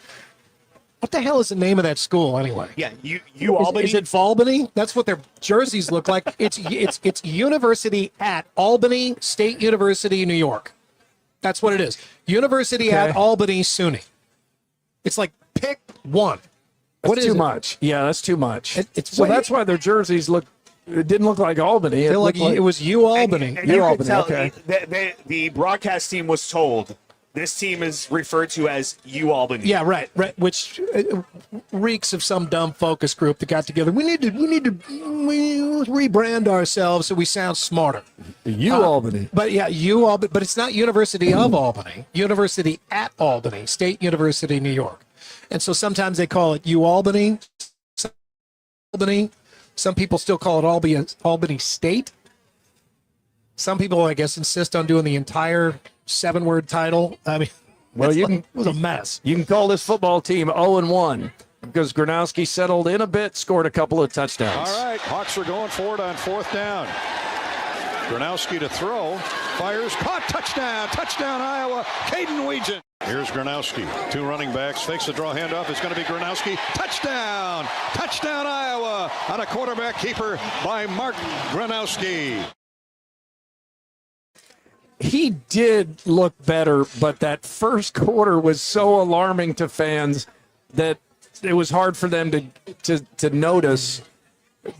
what the hell is the name of that school anyway? Yeah, you Albany. Is it Albany? That's what their jerseys look like. It's University at Albany State University, New York. That's what it is. University at Albany, SUNY. It's like pick one. That's too much. Yeah, that's too much. That's why their jerseys it didn't look like Albany. It was UAlbany. And you could tell the broadcast team was told this team is referred to as UAlbany. Yeah, right. Which reeks of some dumb focus group that got together. We need to rebrand ourselves so we sound smarter. UAlbany. But yeah, UAlbany. But it's not University of Albany. University at Albany, State University, New York. And so sometimes they call it UAlbany. Some people still call it Albany State. Some people, I guess, insist on doing the entire 7-word title. I mean, it was a mess. You can call this football team 0-1 because Gronowski settled in a bit, scored a couple of touchdowns. All right, Hawks are going for it on 4th down. Gronowski to throw. Fires. Caught. Touchdown. Touchdown, Iowa. Caden Weegan. Here's Gronowski. 2 running backs. Fakes the draw handoff. It's going to be Gronowski. Touchdown. Touchdown, Iowa. On a quarterback keeper by Mark Gronowski. He did look better, but that first quarter was so alarming to fans that it was hard for them to notice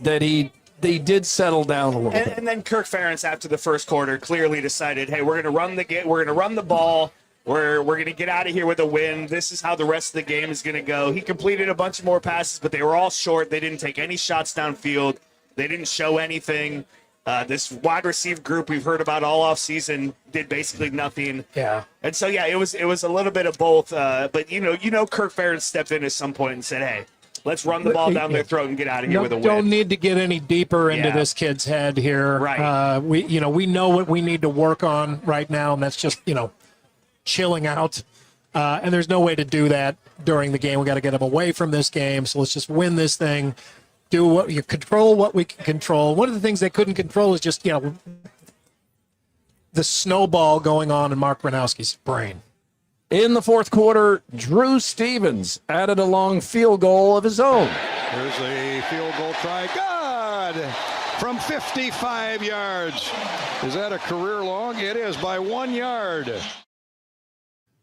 that they did settle down a little bit. And then Kirk Ferentz, after the first quarter, clearly decided, hey, we're going to run the ball. We're going to get out of here with a win. This is how the rest of the game is going to go. He completed a bunch more passes, but they were all short. They didn't take any shots downfield. They didn't show anything. This wide receiver group we've heard about all offseason did basically nothing. Yeah. And so, yeah, it was a little bit of both. But, you know, Kirk Ferentz stepped in at some point and said, hey, let's run the ball down their throat and get out of here with a win. Don't need to get any deeper into this kid's head here. Right. We know what we need to work on right now, and that's just, chilling out. And there's no way to do that during the game. We got to get them away from this game. So let's just win this thing. Do what you control, what we can control. One of the things they couldn't control is just, the snowball going on in Mark Gronowski's brain. In the fourth quarter, Drew Stevens added a long field goal of his own. Here's a field goal try. Good! From 55 yards. Is that a career long? It is by 1 yard.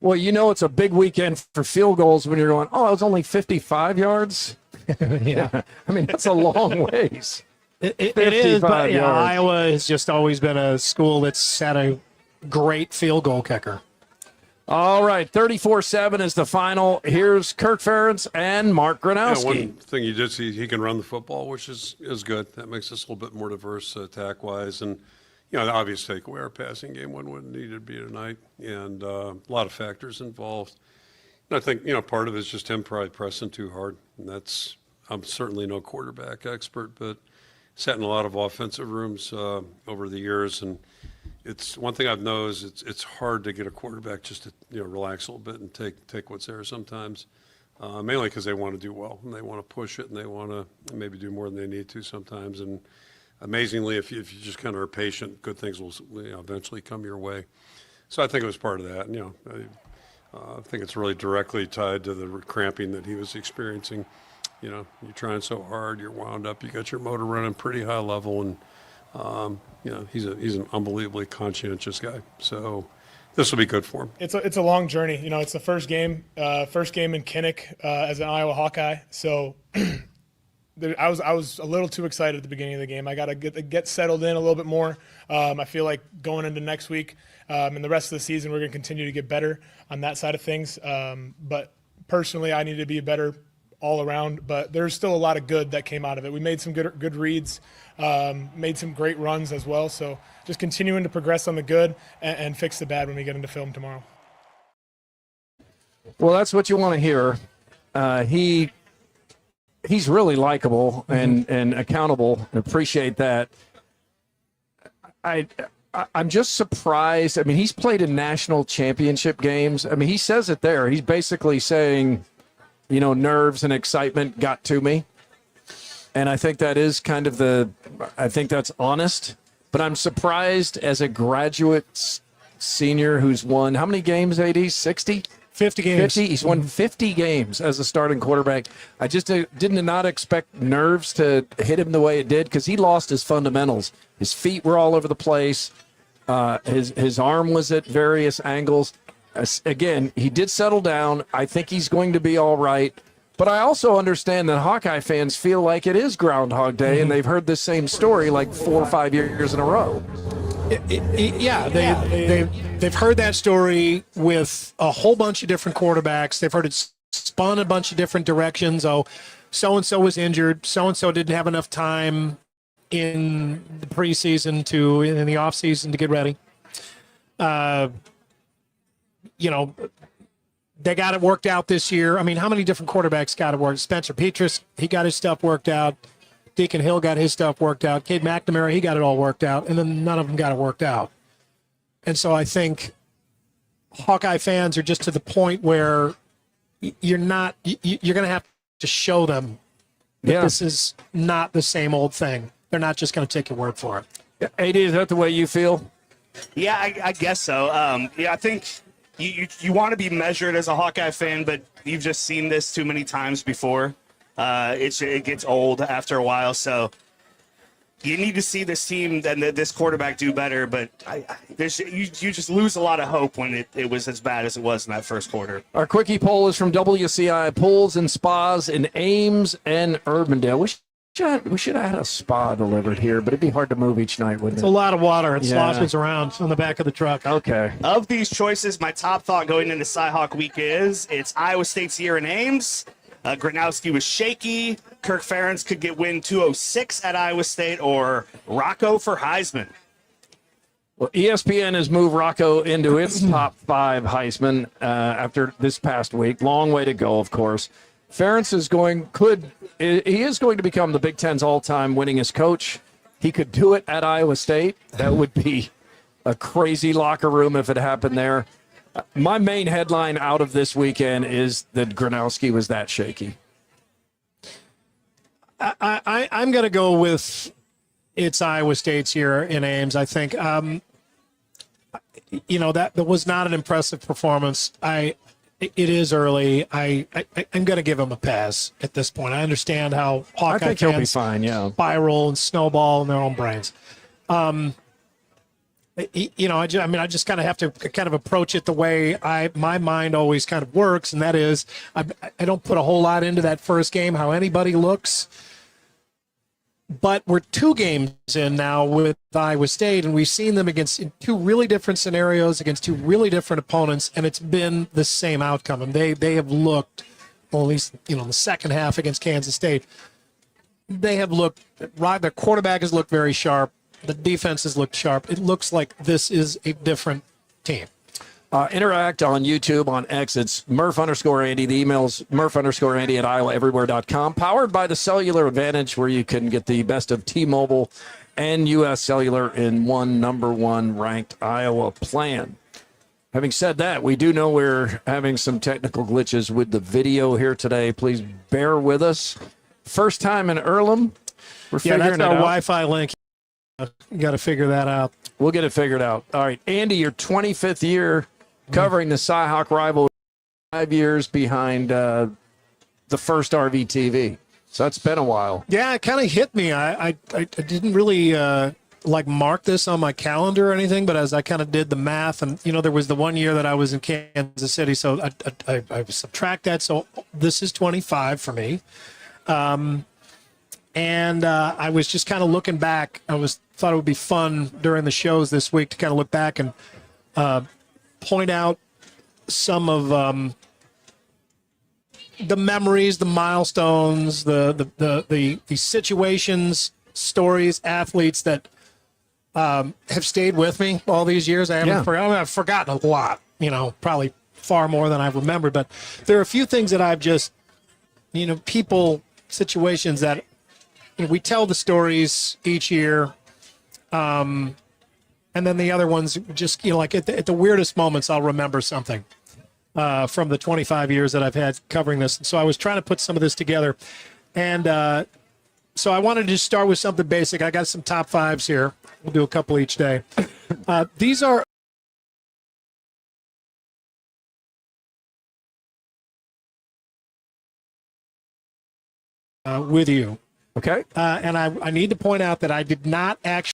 Well, it's a big weekend for field goals when you're going, oh, it was only 55 yards? Yeah. I mean, that's a long ways. It is, but Iowa has just always been a school that's had a great field goal kicker. All right, 34-7 is the final. Here's Kirk Ferentz and Mark Gronowski. One thing you did see, he can run the football, which is good. That makes us a little bit more diverse attack-wise. And, the obvious takeaway, our passing game wouldn't need to be tonight. And a lot of factors involved. And I think, part of it is just him probably pressing too hard. And I'm certainly no quarterback expert, but sat in a lot of offensive rooms over the years. And it's one thing I've noticed, it's hard to get a quarterback just to, relax a little bit and take what's there sometimes. Mainly because they want to do well and they want to push it and they want to maybe do more than they need to sometimes. And amazingly, if you just kind of are patient, good things will eventually come your way. So I think it was part of that. And, I think it's really directly tied to the cramping that he was experiencing. You're trying so hard, you're wound up, you got your motor running pretty high level, and he's an unbelievably conscientious guy. So this will be good for him. It's a long journey. It's the first game in Kinnick as an Iowa Hawkeye. So I was a little too excited at the beginning of the game. I got to get settled in a little bit more. I feel like going into next week and the rest of the season, we're going to continue to get better on that side of things. But personally, I need to be better all around. But there's still a lot of good that came out of it. We made some good reads, made some great runs as well. So just continuing to progress on the good and fix the bad when we get into film tomorrow. Well, that's what you want to hear. He's really likable and accountable. I appreciate that. I'm just surprised. I mean, he's played in national championship games. I mean, he says it there. He's basically saying, nerves and excitement got to me. And I think that is kind of I think that's honest. But I'm surprised as a graduate senior who's won, how many games, AD? 60? 50 games. 50. He's won 50 games as a starting quarterback. I just did not expect nerves to hit him the way it did because he lost his fundamentals. His feet were all over the place. His arm was at various angles. Again, he did settle down. I think he's going to be all right. But I also understand that Hawkeye fans feel like it is Groundhog Day, and they've heard the same story like 4 or 5 years in a row. They've heard that story with a whole bunch of different quarterbacks. They've heard it spun a bunch of different directions. Oh, so-and-so was injured. So-and-so didn't have enough time in the preseason in the offseason to get ready. They got it worked out this year. I mean, how many different quarterbacks got it worked? Spencer Petras, he got his stuff worked out. Deacon Hill got his stuff worked out. Cade McNamara, he got it all worked out. And then none of them got it worked out. And so I think Hawkeye fans are just to the point where you're going to have to show them that this is not the same old thing. They're not just going to take your word for it. AD, is that the way you feel? Yeah, I guess so. Yeah, I think you want to be measured as a Hawkeye fan, but you've just seen this too many times before. It gets old after a while, so you need to see this team and this quarterback do better. But you just lose a lot of hope when it was as bad as it was in that first quarter. Our quickie poll is from WCI Pools and Spas in Ames and Urbandale. We should have had a spa delivered here, but it'd be hard to move each night, wouldn't It's it? a lot of water. It Yeah. sloshes around on the back of the truck. Okay. Of these choices, my top thought going into CyHawk week is it's Iowa State's year in Ames. Gronowski was shaky. Kirk Ferentz could get win 206 at Iowa State, or Rocco for Heisman. Well, ESPN has moved Rocco into its top 5 Heisman after this past week. Long way to go, of course. Ferentz is going to become the Big Ten's all-time winningest coach. He could do it at Iowa State. That would be a crazy locker room if it happened there. My main headline out of this weekend is that Gronowski was that shaky. I'm going to go with it's Iowa State's year in Ames. I think, that was not an impressive performance. It is early. I'm going to give him a pass at this point. I understand how Hawkeye I think he'll be fans fine, yeah. spiral and snowball in their own brains. I just kind of have to kind of approach it the way my mind always kind of works, and that is I don't put a whole lot into that first game, how anybody looks. But we're 2 games in now with Iowa State, and we've seen them in 2 really different scenarios against 2 really different opponents, and it's been the same outcome. And they have looked, well, at least in the second half against Kansas State, they have looked. Their quarterback has looked very sharp. The defense has looked sharp. It looks like this is a different team. Interact on YouTube, on X. It's Murph_Andy. The email's Murph_Andy at IowaEverywhere.com. Powered by the Cellular Advantage, where you can get the best of T-Mobile and U.S. Cellular in one #1 ranked Iowa plan. Having said that, we do know we're having some technical glitches with the video here today. Please bear with us. First time in Earlham. We're figuring that's it our out. Wi-Fi link. You got to figure that out. We'll get it figured out. All right, Andy, your 25th year covering the CyHawk rivalry, 5 years behind the first RVTV. So that's been a while. Yeah, it kind of hit me. I didn't really mark this on my calendar or anything, but as I kind of did the math, and there was the 1 year that I was in Kansas City, so I subtract that. So this is 25 for me. And I was just kind of looking back. Thought it would be fun during the shows this week to kind of look back and point out some of the memories, the milestones, the situations, stories, athletes that have stayed with me all these years. I've forgotten a lot, probably far more than I've remembered. But there are a few things that I've just, people, situations that we tell the stories each year. And then the other ones just, at the weirdest moments, I'll remember something from the 25 years that I've had covering this. So I was trying to put some of this together. And so I wanted to just start with something basic. I got some top 5s here. We'll do a couple each day. These are with you. Okay. And I need to point out that I did not actually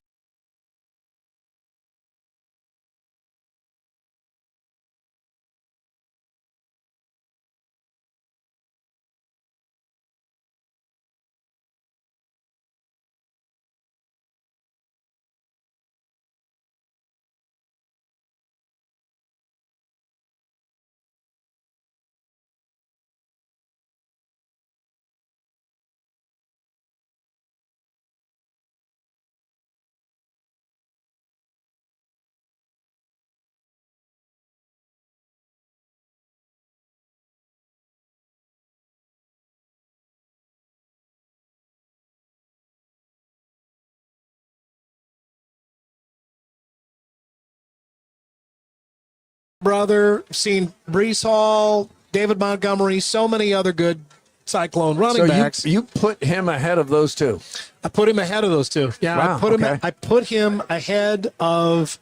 brother, seen Brees Hall, David Montgomery, so many other good Cyclone running backs. You put him ahead of those two. I put him ahead of those two. Yeah, Wow, I put him ahead of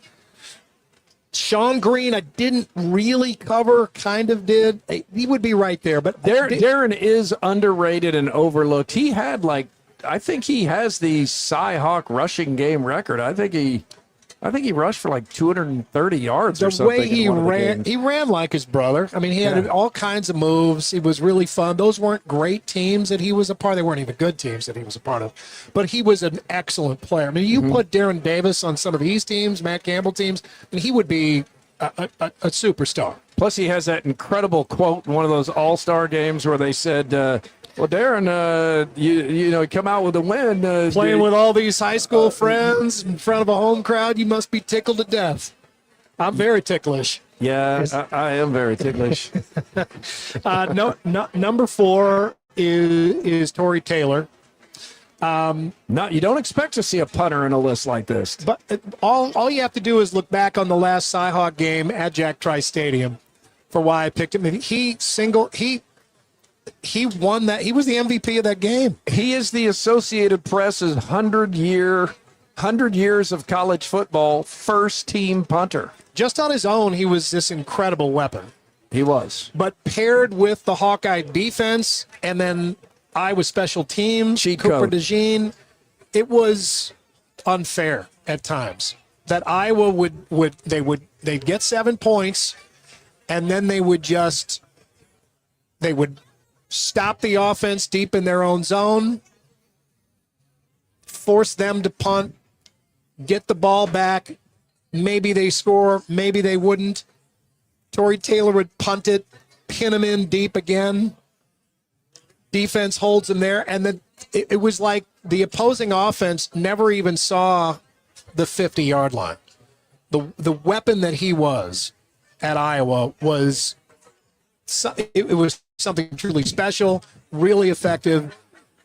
Sean Green. I didn't really cover, kind of did. He would be right there, but Darren is underrated and overlooked. He had I think he has the CyHawk rushing game record. I think he rushed for 230 yards or something. The way he ran like his brother. I mean, he had all kinds of moves. He was really fun. Those weren't great teams that he was a part of. They weren't even good teams that he was a part of. But he was an excellent player. I mean, you put Darren Davis on some of these teams, Matt Campbell teams, and he would be a superstar. Plus, he has that incredible quote in one of those all-star games where they said, well, Darren, you come out with a win. Playing with all these high school friends in front of a home crowd, you must be tickled to death. I'm very ticklish. Yeah, I am very ticklish. Number 4 is Torrey Taylor. No, you don't expect to see a punter in a list like this. But all you have to do is look back on the last CyHawk game at Jack Trice Stadium for why I picked him. He won that. He was the MVP of that game. He is the Associated Press's 100 years of college football first team punter. Just on his own, he was this incredible weapon. He was. But paired with the Hawkeye defense and then Iowa special teams, Cooper DeJean, it was unfair at times that Iowa they'd get 7 points and then they would stop the offense deep in their own zone, force them to punt, get the ball back. Maybe they score, maybe they wouldn't. Torrey Taylor would punt it, pin him in deep again. Defense holds him there, and then it was like the opposing offense never even saw the 50-yard line. The weapon that he was at Iowa was it was something truly special, really effective,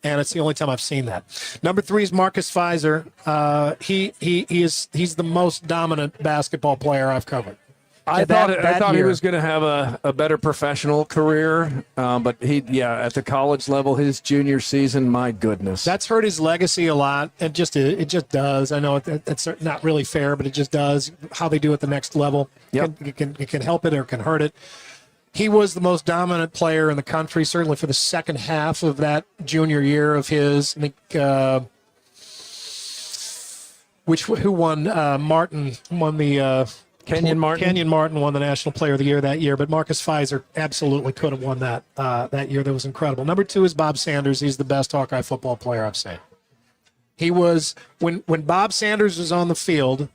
and it's the only time I've seen that. Number 3 is Marcus Fizer. He's the most dominant basketball player I've covered. I thought he was going to have a better professional career, but at the college level, his junior season, my goodness, that's hurt his legacy a lot. It just does. I know it's not really fair, but it just does. How they do at the next level, it can help it or it can hurt it. He was the most dominant player in the country, certainly for the second half of that junior year of his. I think who won? Martin won the. Kenyon Martin won the National Player of the Year that year, but Marcus Fizer absolutely could have won that year. That was incredible. Number 2 is Bob Sanders. He's the best Hawkeye football player I've seen. He was when Bob Sanders was on the field,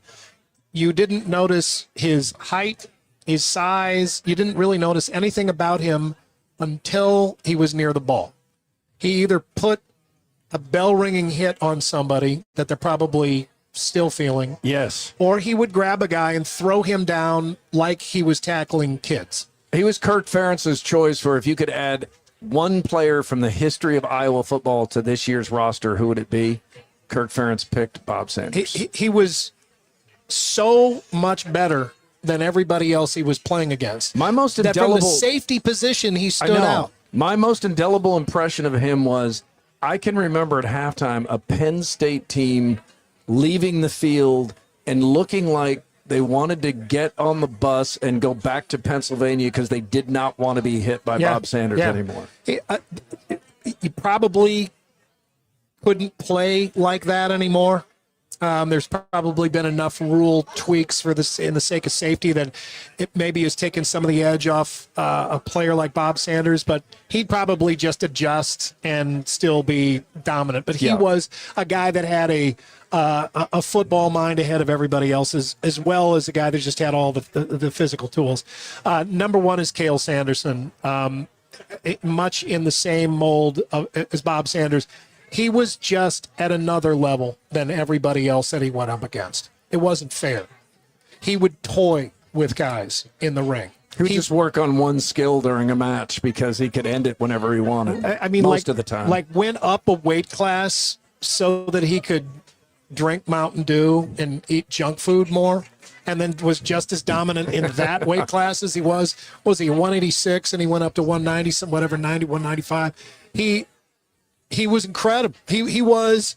you didn't notice his height, his size. You didn't really notice anything about him until he was near the ball. He either put a bell-ringing hit on somebody that they're probably still feeling. Yes. Or he would grab a guy and throw him down like he was tackling kids. He was Kirk Ferentz's choice for if you could add one player from the history of Iowa football to this year's roster, who would it be? Kirk Ferentz picked Bob Sanders. He was so much better than everybody else he was playing against. My most indelible, from the safety position, he stood out. My most indelible impression of him was I can remember at halftime a Penn State team leaving the field and looking like they wanted to get on the bus and go back to Pennsylvania because they did not want to be hit by Bob Sanders anymore. He probably couldn't play like that anymore. There's probably been enough rule tweaks for this in the sake of safety that it maybe has taken some of the edge off a player like Bob Sanders, but he'd probably just adjust and still be dominant. But he was a guy that had a football mind ahead of everybody else's, as well as a guy that just had all the physical tools. Number 1 is Cale Sanderson, much in the same mold as Bob Sanders. He was just at another level than everybody else that he went up against. It wasn't fair. He would toy with guys in the ring. He would just work on one skill during a match because he could end it whenever he wanted. I mean, most of the time. Like went up a weight class so that he could drink Mountain Dew and eat junk food more, and then was just as dominant in that weight class as he was he 186 and he went up to 190, some whatever, 90, 195. He was incredible. He was.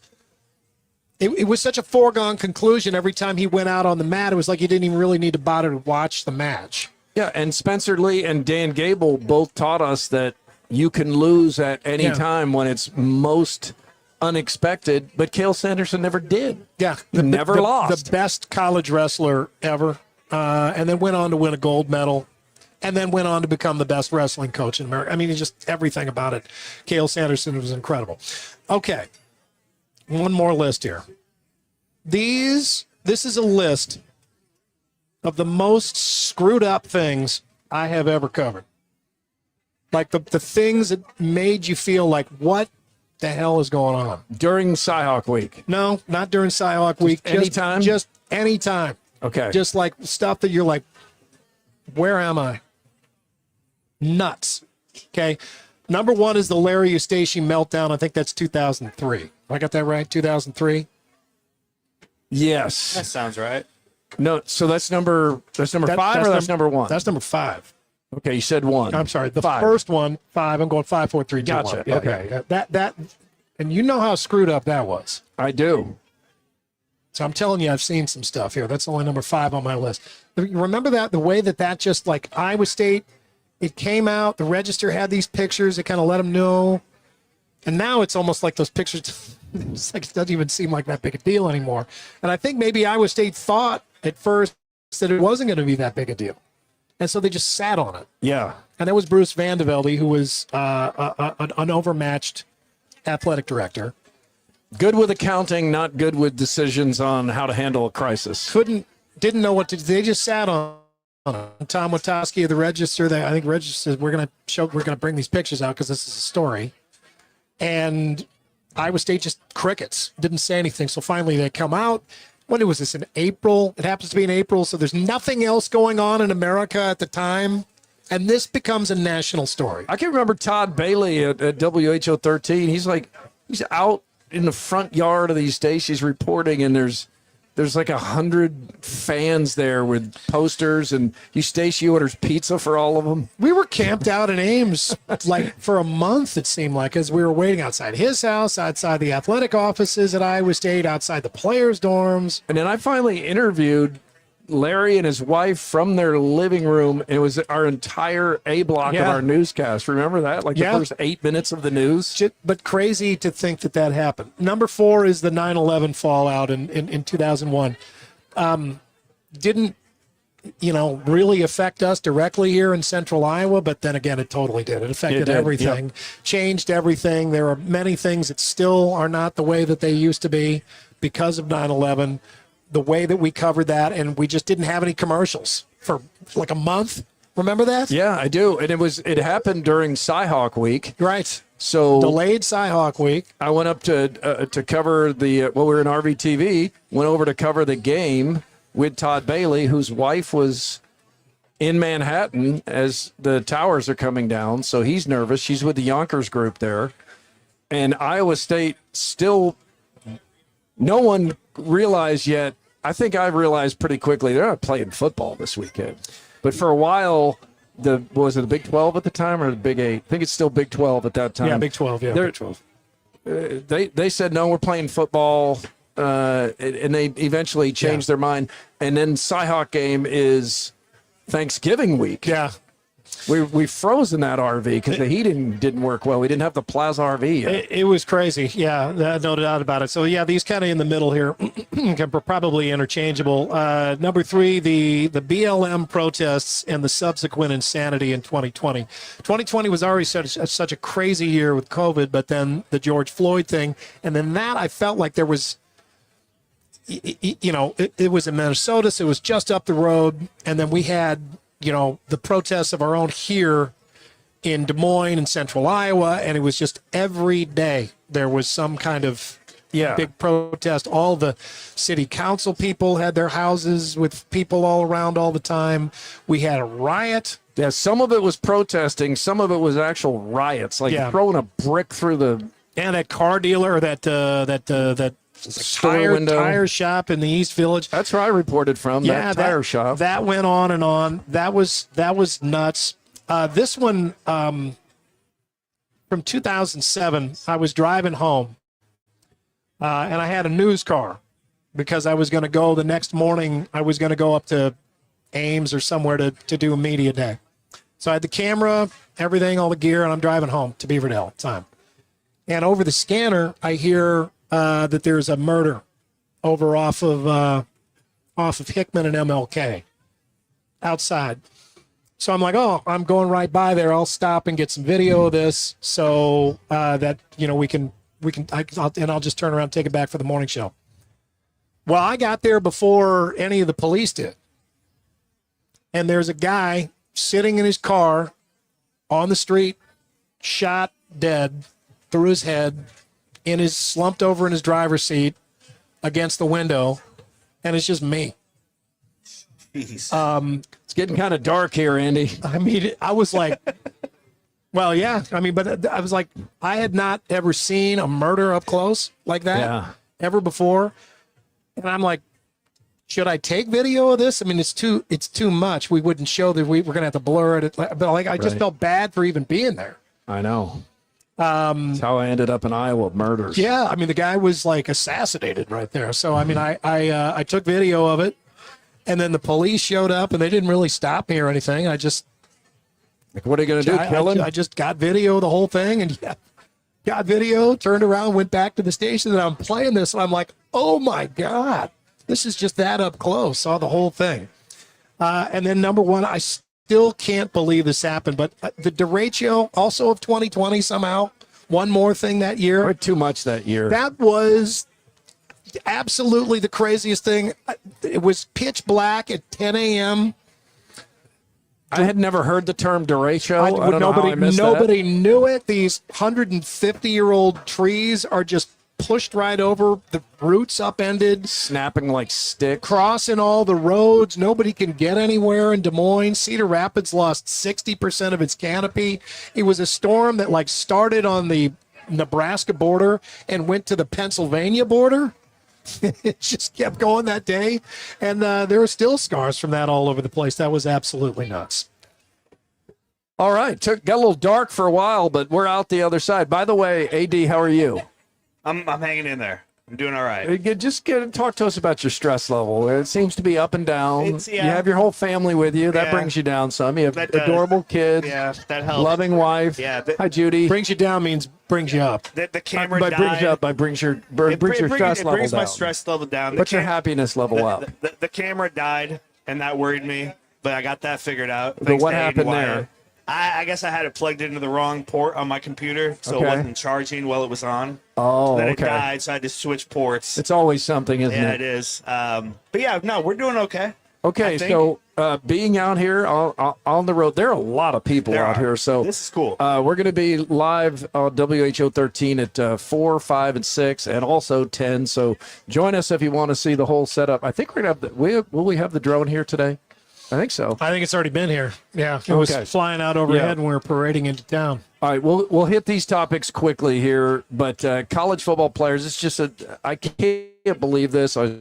It was such a foregone conclusion every time he went out on the mat. It was like you didn't even really need to bother to watch the match. Yeah, and Spencer Lee and Dan Gable both taught us that you can lose at any time when it's most unexpected, but Cael Sanderson never did. Yeah. Never lost. The best college wrestler ever, and then went on to win a gold medal, and then went on to become the best wrestling coach in America. I mean, just everything about it. Cael Sanderson was incredible. Okay. One more list here. This is a list of the most screwed up things I have ever covered. Like the things that made you feel like, what the hell is going on? During CyHawk week? No, not during CyHawk week. Anytime? Just anytime. Okay. Just like stuff that you're like, where am I? Nuts. Okay. Number one is the Larry Eustace meltdown. I think that's 2003. I got that right? 2003? Yes. That sounds right. No, so that's number five, or that's number one? That's number 5. Okay, you said 1. I'm sorry. The 5. first one, 5. I'm going 5, 4, 3, 2, Gotcha. 1. Okay. That, and you know how screwed up that was. I do. So I'm telling you, I've seen some stuff here. That's only number 5 on my list. Remember that, the way that just, like, Iowa State, it came out, the Register had these pictures, it kind of let them know. And now it's almost like those pictures, it's like it doesn't even seem like that big a deal anymore. And I think maybe Iowa State thought at first that it wasn't going to be that big a deal. And so they just sat on it. Yeah. And that was Bruce Vandevelde, who was an overmatched athletic director. Good with accounting, not good with decisions on how to handle a crisis. Didn't know what to do. They just sat on it. Tom Witowski of the Register, I think Register said, we're going to bring these pictures out because this is a story. And Iowa State just crickets, didn't say anything. So finally they come out. When was this, in April? It happens to be in April, so there's nothing else going on in America at the time. And this becomes a national story. I can remember Todd Bailey at WHO 13. He's out in the front yard of these stations reporting, and there's like 100 fans there with posters, and Eustace orders pizza for all of them. We were camped out in Ames like for a month, it seemed like, as we were waiting outside his house, outside the athletic offices at Iowa State, outside the players' dorms. And then I finally interviewed Larry and his wife from their living room. It was our entire A block of our newscast. Remember that? Like the first 8 minutes of the news? But crazy to think that happened. Number 4 is the 9/11 fallout in 2001. Didn't, really affect us directly here in central Iowa, but then again, it totally did. It affected everything, changed everything. There are many things that still are not the way that they used to be because of 9/11. The way that we covered that, and we just didn't have any commercials for like a month. Remember that? Yeah, I do. And it happened during CyHawk week. Right. So delayed CyHawk week. I went up to cover we were in RVTV, went over to cover the game with Todd Bailey, whose wife was in Manhattan as the towers are coming down. So he's nervous. She's with the Yonkers group there. And Iowa State still, no one realized yet. I think I realized pretty quickly they're not playing football this weekend. But for a while, was it the Big 12 at the time or the Big 8? I think it's still Big 12 at that time. Yeah, Big 12. Yeah, Big 12. They said, no, we're playing football, and they eventually changed their mind. And then CyHawk game is Thanksgiving week. Yeah. We froze in that RV because the heating didn't work well. We didn't have the Plaza RV yet. It was crazy. Yeah, no doubt about it. So, yeah, these kind of in the middle here are probably interchangeable. Number 3, the BLM protests and the subsequent insanity in 2020. 2020 was already such a crazy year with COVID, but then the George Floyd thing. And then that, I felt like there was, it was in Minnesota, so it was just up the road. And then we had, the protests of our own here in Des Moines and central Iowa, and it was just every day there was some kind of big protest. All the city council people had their houses with people all around all the time. We had a riot. Yeah, some of it was protesting, some of it was actual riots, like throwing a brick through the... And that car dealer, that store window. Tire shop in the East Village. That's where I reported from. Yeah, that tire shop. That went on and on. That was nuts. This one from 2007. I was driving home, and I had a news car because I was going to go the next morning. I was going to go up to Ames or somewhere to do a media day. So I had the camera, everything, all the gear, and I'm driving home to Beaverdale at the time. And over the scanner, I hear that there's a murder over off of Hickman and MLK outside. So I'm like, oh, I'm going right by there. I'll stop and get some video of this so that I'll just turn around and take it back for the morning show. Well, I got there before any of the police did. And there's a guy sitting in his car on the street, shot dead through his head, slumped over in his driver's seat against the window, and it's just me. Jeez. It's getting kind of dark here, Andy. I mean, I was like, well, yeah. I mean, but I was like, I had not ever seen a murder up close like that ever before. And I'm like, should I take video of this? I mean, it's too much. We wouldn't show that we're going to have to blur it. But like, I just felt bad for even being there. I know. That's how I ended up in Iowa, murders. Yeah, I mean, the guy was like assassinated right there. So, I mean, I took video of it, and then the police showed up, and they didn't really stop me or anything. I just... Like, what are you going to do, kill him? I just got video of the whole thing, and got video, turned around, went back to the station, and I'm playing this, and I'm like, oh, my God. This is just that up close. Saw the whole thing. And then number one, I still can't believe this happened, but the derecho also of 2020 somehow, one more thing that year. Or too much that year. That was absolutely the craziest thing. It was pitch black at 10 a.m. I had never heard the term derecho. I don't know how I missed nobody knew it. These 150-year-old trees are just pushed right over, the roots upended, snapping like sticks, crossing all the roads. Nobody can get anywhere in Des Moines. Cedar Rapids lost 60% of its canopy. It was a storm that like started on the Nebraska border and went to the Pennsylvania border. It just kept going that day, and there are still scars from that all over the place. That was absolutely nuts. All right, got a little dark for a while, but we're out the other side. By the way, AD, how are you? I'm hanging in there. I'm doing all right. Just talk to us about your stress level. It seems to be up and down. You have your whole family with you. That brings you down some. You have adorable kids. Yeah, that helps. Loving wife. Yeah. Hi, Judy. Brings you down means brings you up. The camera by died. brings you up, by brings your stress level down. It brings my stress level down. But your happiness level up. The camera died, and that worried me, but I got that figured out. But what happened there? I guess I had it plugged into the wrong port on my computer, so it wasn't charging while it was on. Oh, then it died, so I had to switch ports. It's always something, isn't it? Yeah, it is. But yeah, no, we're doing okay. Okay, so being out here on the road, there are a lot of people out here. So this is cool. We're going to be live on WHO 13 at 4, 5, and 6, and also 10. So join us if you want to see the whole setup. I think we're going to have will we have the drone here today? I think so. I think it's already been here. Yeah, it was flying out overhead when we were parading into town. All right, we'll hit these topics quickly here, but college football players, it's just I can't believe this. I was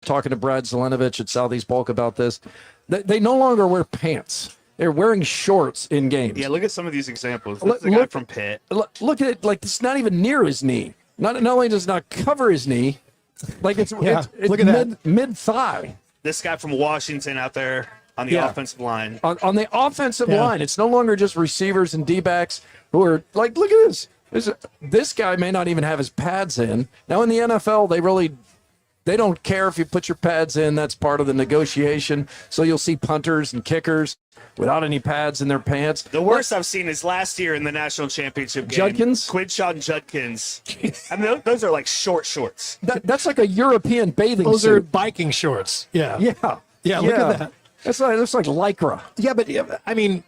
talking to Brad Zelenovich at Southeast Bulk about this. They no longer wear pants. They're wearing shorts in games. Yeah, look at some of these examples. Look, the guy from Pitt. Look at it, like it's not even near his knee. Not only does it not cover his knee, like it's look at mid thigh. This guy from Washington out there on the offensive line. On the offensive line, it's no longer just receivers and D-backs who are like, look at this. This guy may not even have his pads in. Now in the NFL, they don't care if you put your pads in. That's part of the negotiation. So you'll see punters and kickers without any pads in their pants. The worst I've seen is last year in the national championship game. Judkins? Quinshaw and Judkins. I mean, those are like short shorts. That's like a European bathing suit. Those are biking shorts. Yeah. Yeah, look at that. That's like Lycra. Yeah, but I mean,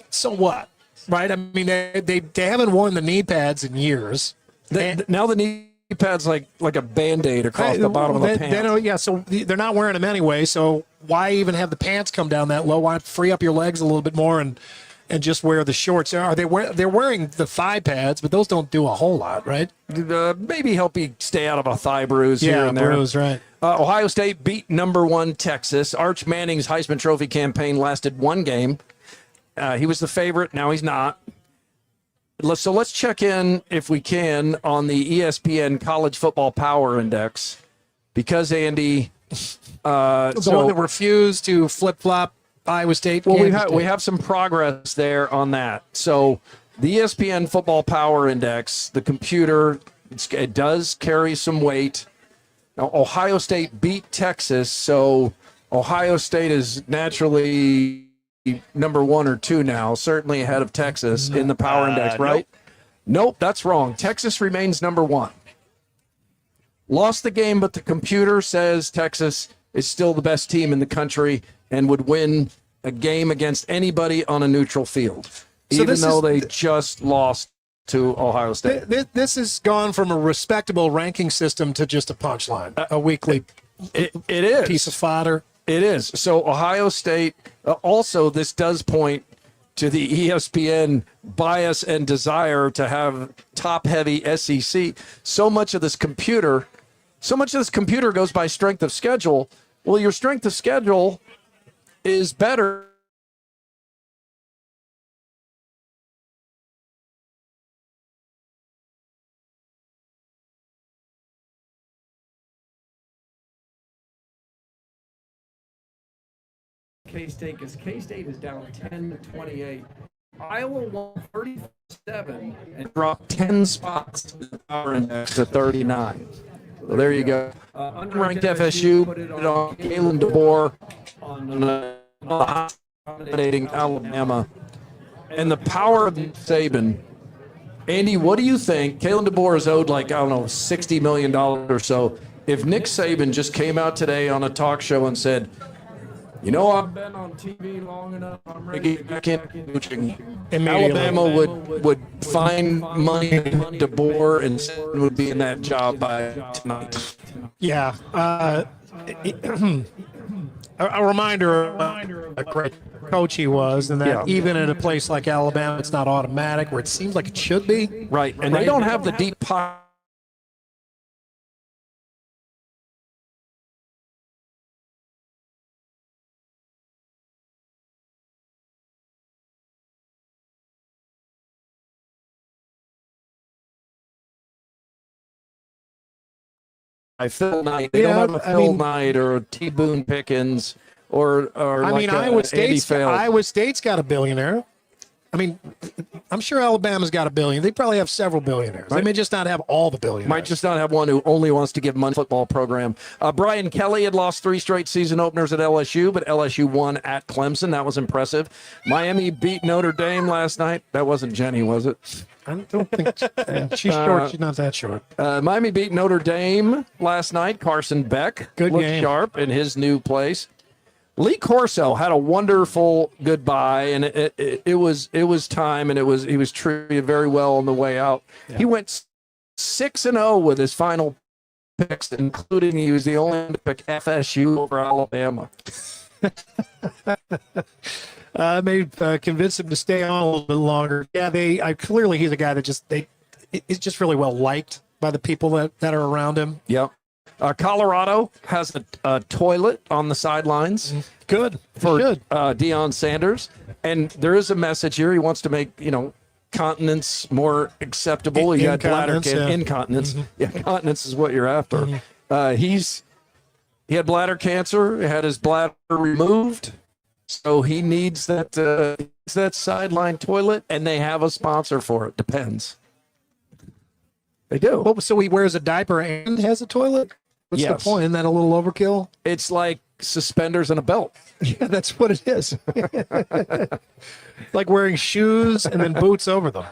so what? Right? I mean, they haven't worn the knee pads in years. Now the knee pads like a Band-Aid across the bottom of the pants. So they're not wearing them anyway. So why even have the pants come down that low? Why free up your legs a little bit more and and just wear the shorts. They're wearing the thigh pads, but those don't do a whole lot, right? Maybe help you stay out of a thigh bruise here and there. Bruise, right. Ohio State beat number 1 Texas. Arch Manning's Heisman Trophy campaign lasted 1 game. He was the favorite. Now he's not. So let's check in, if we can, on the ESPN College Football Power Index. Because, Andy... the one that refused to flip-flop Iowa State. Well, we have some progress there on that. So the ESPN Football Power Index, the computer, it does carry some weight. Now, Ohio State beat Texas, so Ohio State is naturally number 1 or 2 now, certainly ahead of Texas in the Power Index, right? Nope, that's wrong. Texas remains number 1. Lost the game, but the computer says Texas is still the best team in the country and would win a game against anybody on a neutral field, even though they just lost to Ohio State. This has gone from a respectable ranking system to just a punchline, a weekly it is. Piece of fodder. It is. So Ohio State, also this does point to the ESPN bias and desire to have top-heavy SEC. So much of this computer goes by strength of schedule. Well, your strength of schedule is better. K-State, because K-State is down 10-28. Iowa won 37 and dropped 10 spots in the Power Index to 39. So there you go. Unranked FSU put it on Kalen DeBoer on dominating Alabama. And the power of Saban. Andy, what do you think? Kalen DeBoer is owed $60 million or so. If Nick Saban just came out today on a talk show and said, I've been on TV long enough. I'm ready to get back in coaching. Alabama would find money to DeBoer and would be in that job by tonight. Yeah. A reminder of a great coach he was, and that even in a place like Alabama, it's not automatic, where it seems like it should be. Right. And they don't have the deep pocket. Phil Knight. They don't have a Phil Knight or a T. Boone Pickens or Iowa State's Fales. Iowa State's got a billionaire. I'm sure Alabama's got a billion. They probably have several billionaires. Right. They may just not have all the billionaires. Might just not have one who only wants to give money to the football program. Brian Kelly had lost 3 straight season openers at LSU, but LSU won at Clemson. That was impressive. Miami beat Notre Dame last night. That wasn't Jenny, was it? I don't think she's short. She's not that short. Miami beat Notre Dame last night. Carson Beck looked sharp in his new place. Lee Corso had a wonderful goodbye, and it was time, and he was treated very well on the way out. Yeah. He went 6-0 with his final picks, including he was the only to pick FSU over Alabama. May convince him to stay on a little bit longer. Yeah, clearly he's a guy that is just really well liked by the people that are around him. Yep. Colorado has a toilet on the sidelines. Good for Deion Sanders, and there is a message here. He wants to make continence more acceptable. He had bladder incontinence. Mm-hmm. Yeah, continence is what you're after. Mm-hmm. He had bladder cancer. He had his bladder removed. So he needs that sideline toilet, and they have a sponsor for it. Depends. They do. Oh, so he wears a diaper and has a toilet? What's the point? Isn't that a little overkill? It's like suspenders and a belt. Yeah, that's what it is. Like wearing shoes and then boots over them.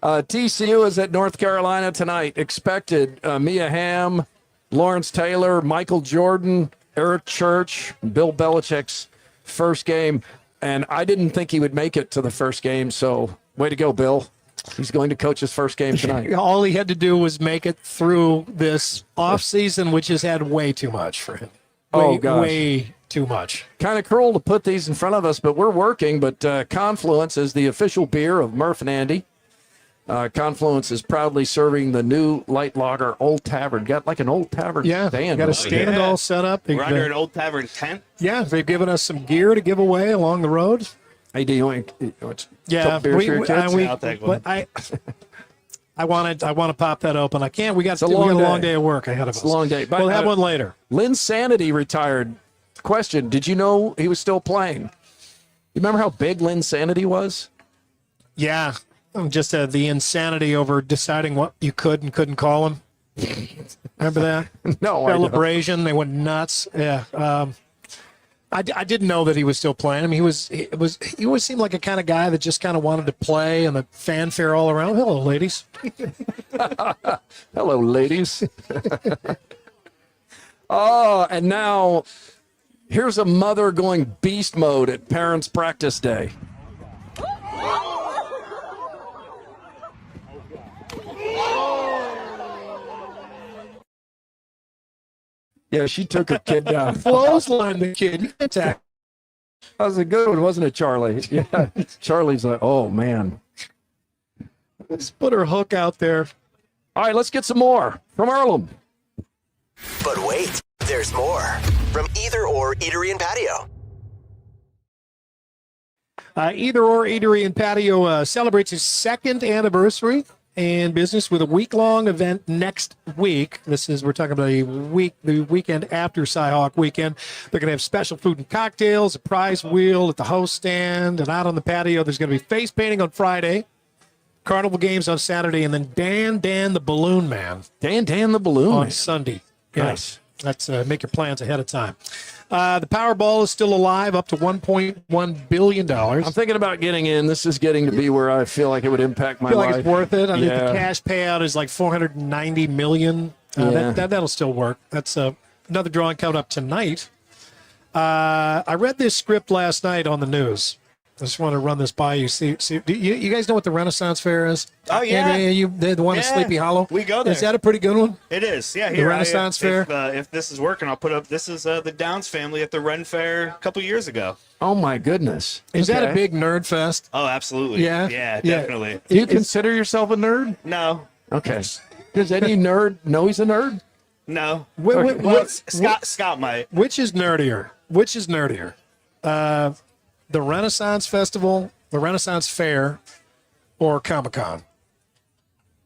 TCU is at North Carolina tonight. Expected Mia Hamm, Lawrence Taylor, Michael Jordan, Eric Church, Bill Belichick's first game, and I didn't think he would make it to the first game, so way to go, Bill. He's going to coach his first game tonight. All he had to do was make it through this offseason, which has had way too much for him. Oh, gosh. Way too much. Kind of cruel to put these in front of us, but we're working. But Confluence is the official beer of Murph and Andy. Confluence is proudly serving the new light lager Old Tavern. Got like an Old Tavern stand. Got a stand all set up. We're under an Old Tavern tent. Yeah, they've given us some gear to give away along the road. Hey, do you want Yeah, beers for your kids? I'll take one. I want to pop that open. I can't. We got a a long long day. day of work ahead of us. It's a long day. We'll have one later. Lynn Sanity retired. Question: did you know he was still playing? You remember how big Lynn Sanity was? Yeah, just the insanity over deciding what you could and couldn't call him. Remember that? No, celebration. They went nuts. Yeah. I didn't know that he was still playing. I mean, he always seemed like a kind of guy that just kind of wanted to play, and the fanfare all around. Hello, ladies. Hello, ladies. Oh, and now here's a mother going beast mode at parents' practice day. Yeah, she took her kid down. Clothesline the kid. You attack. That was a good one, wasn't it, Charlie? Yeah. Charlie's like, oh, man. Let's put her hook out there. All right, let's get some more from Earlham. But wait, there's more from Either Or Eatery and Patio. Either Or Eatery and Patio celebrates its second anniversary in business with a week-long event next week. We're talking about the weekend after CyHawk weekend. They're going to have special food and cocktails, a prize wheel at the host stand, and out on the patio. There's going to be face painting on Friday, carnival games on Saturday, and then Dan the Balloon Man. Dan the Balloon on Man. Sunday. Nice. That's make your plans ahead of time. The Powerball is still alive, up to $1.1 billion. I'm thinking about getting in. This is getting to be where I feel like it would impact my I feel life. like it's worth it. I think Yeah. the cash payout is like $490 million. Yeah. That'll still work. That's another drawing coming up tonight. I read this script last night on the news. I just want to run this by you. See, you guys know what the Renaissance Fair is? Oh, yeah. The one at Sleepy Hollow? We go there. Is that a pretty good one? It is. Yeah, The here. Renaissance Fair? If this is working, I'll put up. This is the Downs family at the Ren Fair a couple years ago. Oh, my goodness. Is that Okay. a big nerd fest? Oh, absolutely. Yeah? Yeah, Yeah. definitely. Do you consider yourself a nerd? No. Okay. Does any nerd know he's a nerd? No. Scott might. Which is nerdier? The Renaissance Festival, the Renaissance Fair, or Comic-Con?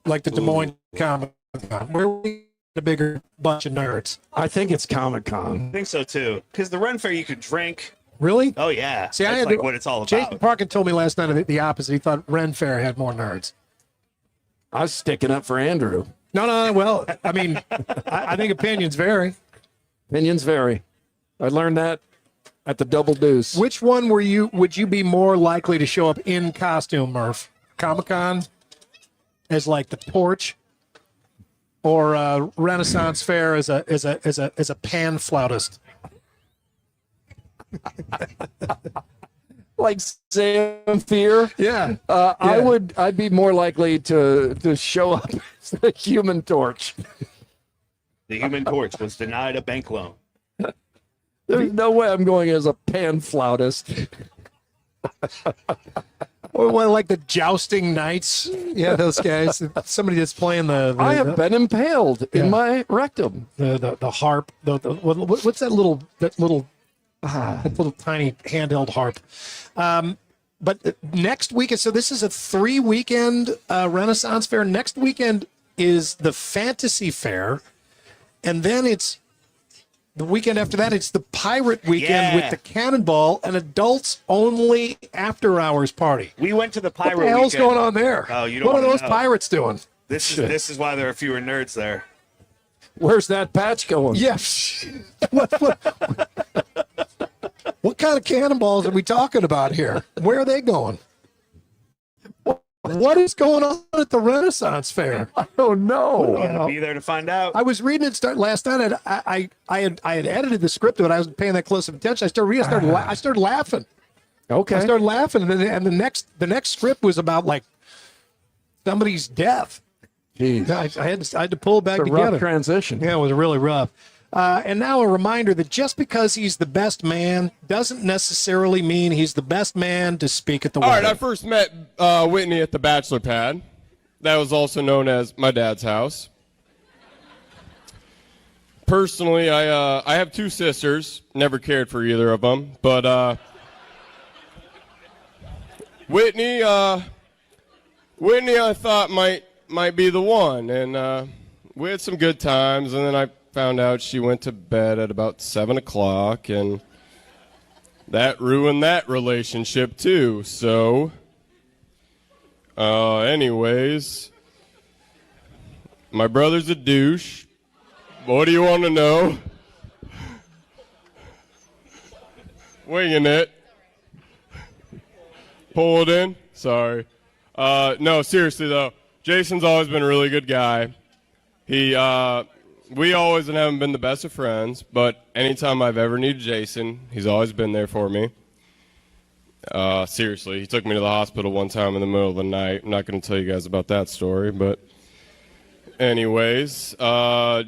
Like the Des Moines Comic-Con. Where we a bigger bunch of nerds? I think it's Comic-Con. I think so, too. Because the Ren Fair, you could drink. Really? Oh, yeah. See, That's like what it's all about. Jason Parkin told me last night the opposite. He thought Ren Fair had more nerds. I was sticking up for Andrew. No. Well, I mean, I think opinions vary. Opinions vary. I learned that at the Double Deuce. Which one would you be more likely to show up in costume, Murph? Comic-Con as like the torch, or Renaissance Fair as a pan flautist? Like Sam Fear? Yeah. I'd be more likely to show up as the Human Torch. The Human Torch was denied a bank loan. There's no way I'm going as a pan flautist. Or one like the jousting knights. Yeah, those guys. Somebody that's playing the I have been impaled in my rectum. The harp. What's that little tiny handheld harp? But next weekend, so this is a 3-weekend Renaissance Fair. Next weekend is the Fantasy Fair, and then it's the weekend after that. It's the Pirate Weekend with the Cannonball, an adults only after hours party. We went to the Pirate What the hell's Weekend. going on there? Oh, you don't What are wanna those know. pirates doing? This is why there are fewer nerds there. Where's that patch going? Yeah. What kind of cannonballs are we talking about here? Where are they going? What is going on at the Renaissance Fair? I don't know. We're gonna be there to find out. I was reading it last night. I had edited the script, but I wasn't paying that close of attention. I started reading. I started laughing. Okay. I started laughing, and the next script was about like somebody's death. Jeez. I had to pull it back It's a together. rough transition. Yeah, it was really rough. And now a reminder that just because he's the best man doesn't necessarily mean he's the best man to speak at the All wedding. right, I first met Whitney at the bachelor pad. That was also known as my dad's house. Personally, I have 2 sisters. Never cared for either of them. But Whitney, I thought might be the one. And we had some good times. And then I found out she went to bed at about 7 o'clock. And that ruined that relationship, too. So... anyways, my brother's a douche. What do you want to know? Winging it. Pull it in? Sorry. No, seriously though, Jason's always been a really good guy. We always haven't been the best of friends, but anytime I've ever needed Jason, he's always been there for me. Seriously, he took me to the hospital one time in the middle of the night. I'm not going to tell you guys about that story, but anyways,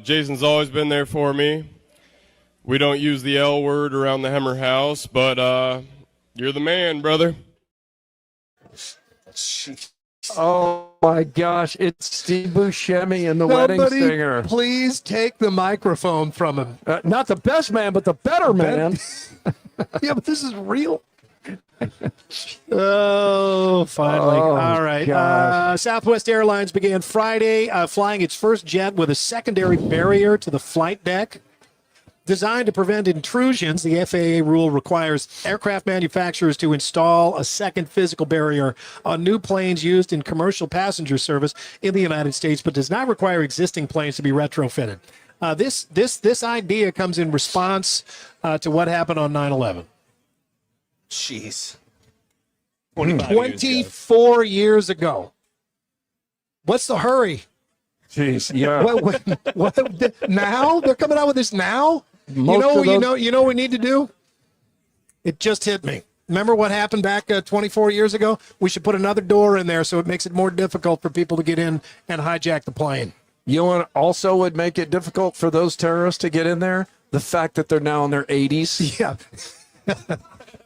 Jason's always been there for me. We don't use the L word around the Hemmer house, but you're the man, brother. Oh my gosh, it's Steve Buscemi and the Wedding Singer. Please take the microphone from him. Not the best man, but the better man. Yeah, but this is real. Oh, finally. Oh, all right. Southwest Airlines began Friday flying its first jet with a secondary barrier to the flight deck. Designed to prevent intrusions, the FAA rule requires aircraft manufacturers to install a second physical barrier on new planes used in commercial passenger service in the United States, but does not require existing planes to be retrofitted. This idea comes in response to what happened on 9/11. Jeez. 24 years ago. What's the hurry? Jeez, yeah. What, now? They're coming out with this now? You know what we need to do? It just hit me. Remember what happened back 24 years ago? We should put another door in there so it makes it more difficult for people to get in and hijack the plane. You know what also would make it difficult for those terrorists to get in there? The fact that they're now in their 80s. Yeah.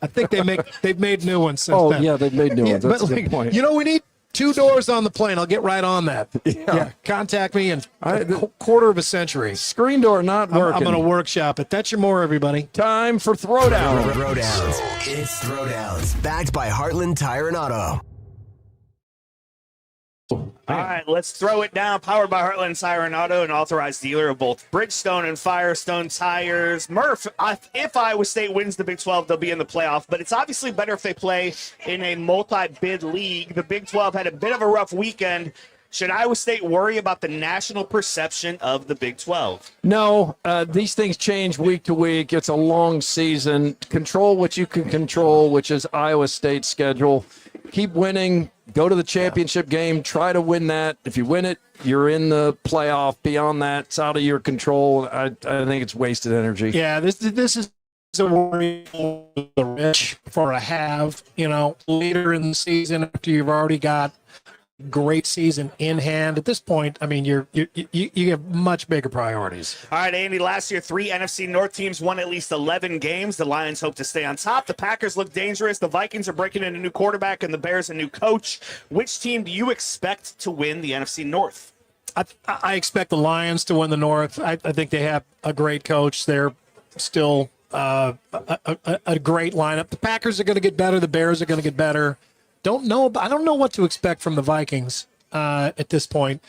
I think they've made new ones since then. Oh, yeah, they've made new ones. That's a good point. You know, we need 2 doors on the plane. I'll get right on that. Yeah. Contact me in a quarter of a century. Screen door not working. I'm going to workshop it. That's your more, everybody. Time for Throwdown. Throwdowns. It's Throwdowns. Backed by Heartland Tire and Auto. All right, let's throw it down. Powered by Heartland Tire and Auto, an authorized dealer of both Bridgestone and Firestone tires. Murph, if Iowa State wins the Big 12, they'll be in the playoff, but it's obviously better if they play in a multi-bid league. The Big 12 had a bit of a rough weekend. Should Iowa State worry about the national perception of the Big 12? No, these things change week to week. It's a long season. Control what you can control, which is Iowa State's schedule. Keep winning. Go to the championship game. Try to win that. If you win it, you're in the playoff. Beyond that, it's out of your control. I think it's wasted energy. Yeah, this is a worry for the rich for a have. Later in the season after you've already got great season in hand. At this point, I mean, you have much bigger priorities. All right, Andy, last year, 3 NFC North teams won at least 11 games. The Lions hope to stay on top. The Packers look dangerous. The Vikings are breaking in a new quarterback, and the Bears a new coach. Which team do you expect to win the NFC North? I expect the Lions to win the North. I think they have a great coach. They're still a great lineup. The Packers are going to get better. The Bears are going to get better. I don't know what to expect from the Vikings at this point.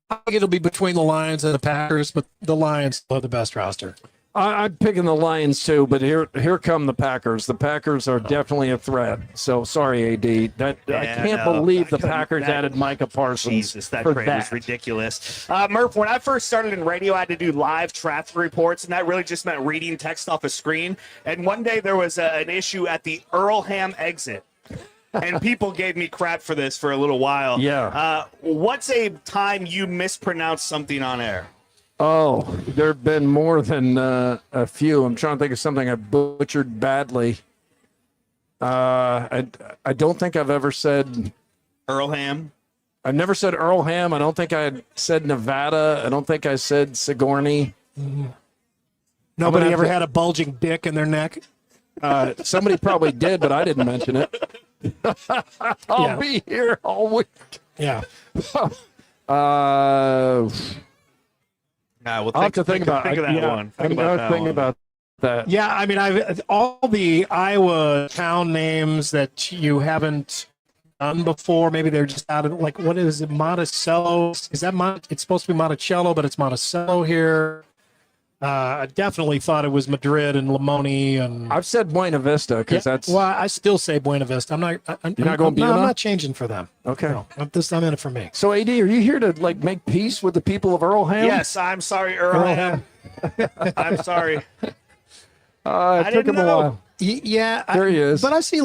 I think it'll be between the Lions and the Packers, but the Lions are the best roster. I'm picking the Lions too, but here come the Packers. The Packers are definitely a threat. So sorry, AD. I can't believe the Packers added Micah Parsons. Jesus, that trade was ridiculous. Murph, when I first started in radio, I had to do live traffic reports, and that really just meant reading text off a screen. And one day there was an issue at the Earlham exit. And people gave me crap for this for a little while. Yeah. What's a time you mispronounced something on air? Oh, there have been more than a few. I'm trying to think of something I butchered badly. I don't think I've ever said Earlham. I've never said Earlham. I don't think I said Nevada. I don't think I said Sigourney. Nobody ever had a bulging dick in their neck. Somebody probably did, but I didn't mention it. I'll be here all week. Yeah. I'll have to think about that one. Think about that. Yeah, I mean, all the Iowa town names that you haven't done before. Maybe they're just out of, like, what is it? Monticello? Is that it's supposed to be Monticello, but it's Monticello here. I definitely thought it was Madrid and Lamoni, and I've said Buena Vista because that's. Well, I still say Buena Vista. I'm not. You're not going I'm not changing for them. Okay. No, I'm in it for me. So, AD, are you here to make peace with the people of Earlham? Yes, I'm sorry, Earlham. I'm sorry. It took him a while. Yeah, there he is. But I see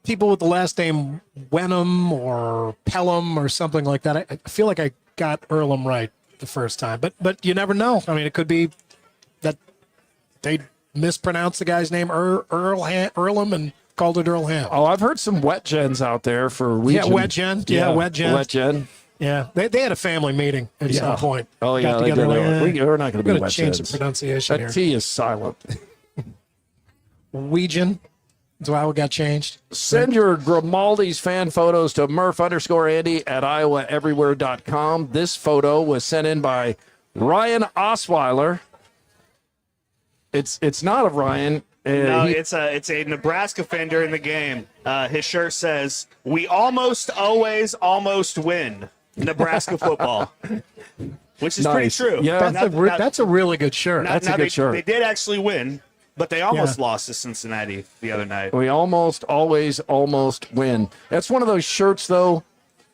people with the last name Wenham or Pelham or something like that. I feel like I got Earlham right the first time, but you never know. I mean, it could be that they mispronounced the guy's name Earlham and called it Earlham. Oh, I've heard some wet gens out there for Yeah, wet gen. Yeah, wet gen. Wet gen. Yeah, they had a family meeting at some point. Oh yeah, Got together, we're not going to be wet change gens. the pronunciation That here. T is silent. Weegan. That's why it got changed. Send your Grimaldi's fan photos to Murph_Andy at IowaEverywhere.com. This photo was sent in by Ryan Osweiler. It's not of Ryan. No, it's a Nebraska fan during the game. His shirt says, "We almost always almost win Nebraska football," which is pretty true. Yeah, that's a really good shirt. That's a good shirt. They did actually win, but they almost lost to Cincinnati the other night. We almost always almost win. That's one of those shirts, though.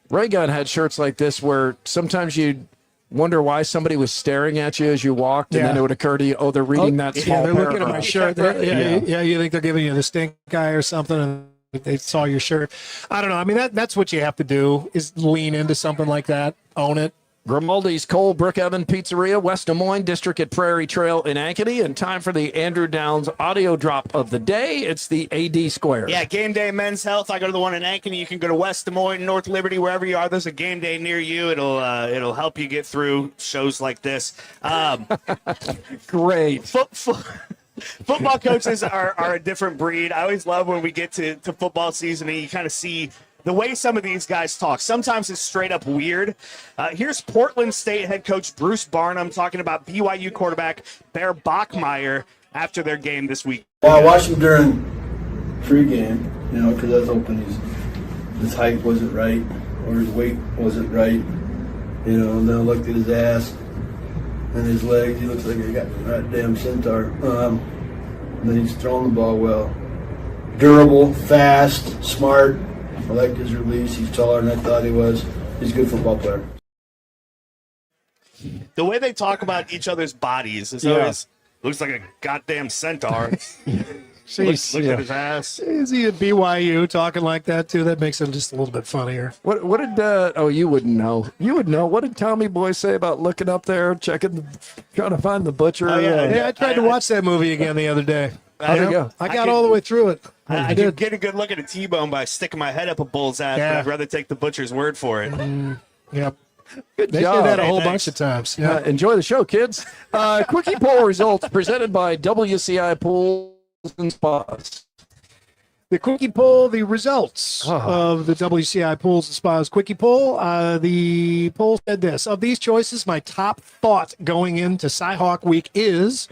Ray Gunn had shirts like this where sometimes you'd wonder why somebody was staring at you as you walked, and then it would occur to you, oh, they're reading that small they're looking at paragraph. my shirt. Yeah, you think they're giving you the stink eye or something, and they saw your shirt. I don't know. I mean, that's what you have to do, is lean into something like that, own it. Grimaldi's Cole Brookhaven Pizzeria, West Des Moines, District at Prairie Trail in Ankeny, and time for the Andrew Downs audio drop of the day. It's the AD Square. Yeah, Game Day Men's Health. I go to the one in Ankeny. You can go to West Des Moines, North Liberty, wherever you are. There's a game day near you. It'll help you get through shows like this. Great. Football coaches are a different breed. I always love when we get to football season and you kind of see the way some of these guys talk. Sometimes it's straight up weird. Here's Portland State head coach Bruce Barnum talking about BYU quarterback Bear Bachmeier after their game this week. Well, I watched him during pregame, because I was hoping his height wasn't right or his weight wasn't right. And then I looked at his ass and his legs. He looks like he got that damn centaur. And then he's throwing the ball well. Durable, fast, smart. I liked his release. He's taller than I thought he was. He's a good football player. The way they talk about each other's bodies is always looks like a goddamn centaur. Look at his ass. Is he at BYU talking like that too? That makes him just a little bit funnier. What did you wouldn't know. You would know. What did Tommy Boy say about looking up there, trying to find the butcher? I tried to watch that movie again the other day. How'd it go? I got all the way through it. I could get a good look at a T-bone by sticking my head up a bull's ass, but I'd rather take the butcher's word for it. Yep. Good They job. did that a whole bunch of times. Yeah. Enjoy the show, kids. Quickie poll results presented by WCI Pools and Spas. The Quickie Poll, the results of the WCI Pools and Spas Quickie Poll. The poll said this: of these choices, my top thought going into CyHawk Week is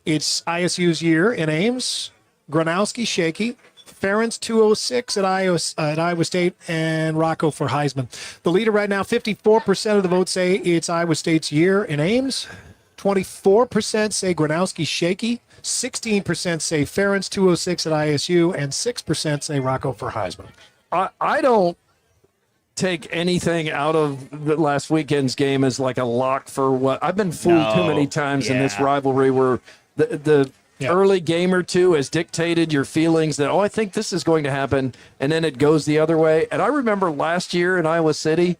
it's ISU's year in Ames, Gronowski shaky, Ferentz 206 at Iowa State, and Rocco for Heisman. The leader right now, 54% of the votes say it's Iowa State's year in Ames, 24% say Gronowski shaky, 16% say Ferentz 206 at ISU, and 6% say Rocco for Heisman. I don't take anything out of the last weekend's game as like a lock for what I've been fooled too many times in this rivalry where the early game or two has dictated your feelings that, I think this is going to happen, and then it goes the other way. And I remember last year in Iowa City,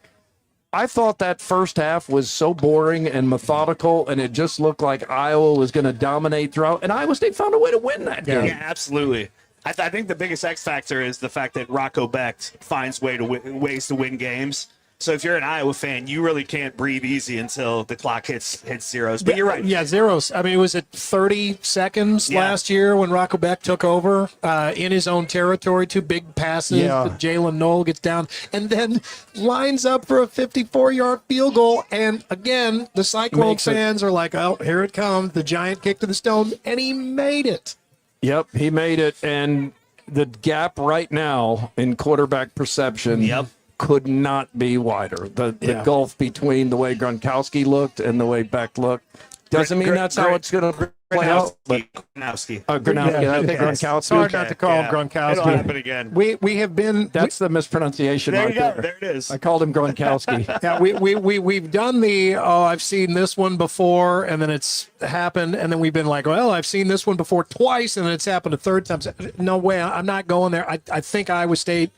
I thought that first half was so boring and methodical, and it just looked like Iowa was going to dominate throughout, and Iowa State found a way to win that game. Yeah, absolutely. I think the biggest X factor is the fact that Rocco Becht finds ways to win games. So if you're an Iowa fan, you really can't breathe easy until the clock hits zeros. But you're right. Yeah, zeros. I mean, it was at 30 seconds last year when Rocco Becht took over in his own territory. 2 big passes. Yeah. Jalen Knoll gets down and then lines up for a 54-yard field goal. And again, the Cyclone fans are like, oh, here it comes. The giant kick to the stone. And he made it. Yep, he made it. And the gap right now in quarterback perception could not be wider. The gulf between the way Gronkowski looked and the way Becht looked doesn't mean that's how it's going to play out. Gronowski. Gronowski. I think Gronkowski. It's hard not to call him Gronkowski. It'll happen again. We have been. That's the mispronunciation. There right you go. there. There it is. I called him Gronkowski. Yeah, we've done the I've seen this one before, and then it's happened, and then we've been like, well, I've seen this one before twice, and then it's happened a third time. No way, I'm not going there. I think Iowa State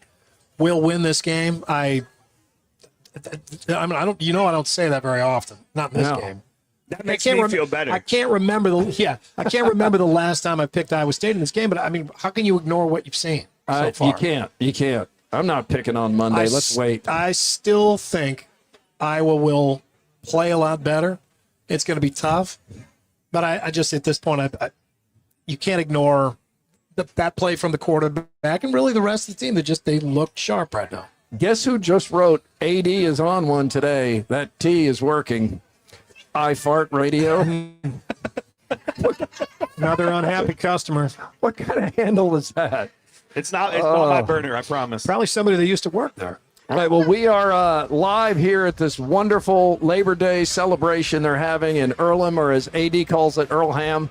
will win this game. I mean, I don't say that very often. Not in this game. That makes me feel better. I can't remember the last time I picked Iowa State in this game. But I mean, how can you ignore what you've seen so far? You can't. I'm not picking on Monday. Let's wait. I still think Iowa will play a lot better. It's going to be tough, but I just at this point, you can't ignore that play from the quarterback and really the rest of the team. They look sharp right now. Guess who just wrote AD is on one today? That T is working. I fart radio. Another unhappy customer. What kind of handle is that? It's not my burner, I promise. Probably somebody that used to work there. All right, well, we are live here at this wonderful Labor Day celebration they're having in Earlham, or as AD calls it, Earlham.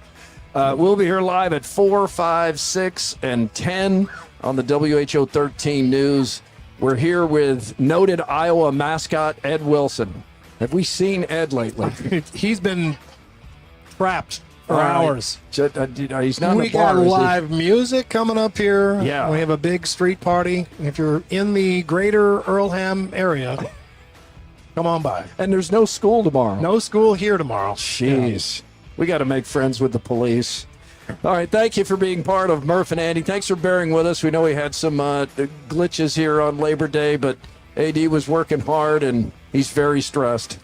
We'll be here live at 4, 5, 6, and 10 on the WHO 13 News. We're here with noted Iowa mascot Ed Wilson. Have we seen Ed lately? He's been trapped for hours. He's not in We the bar, got live music coming up here. Yeah. We have a big street party. If you're in the greater Earlham area, come on by. And there's no school tomorrow. No school here tomorrow. Jeez. We got to make friends with the police. All right, thank you for being part of Murph and Andy. Thanks for bearing with us. We know we had some glitches here on Labor Day, but AD was working hard, and he's very stressed.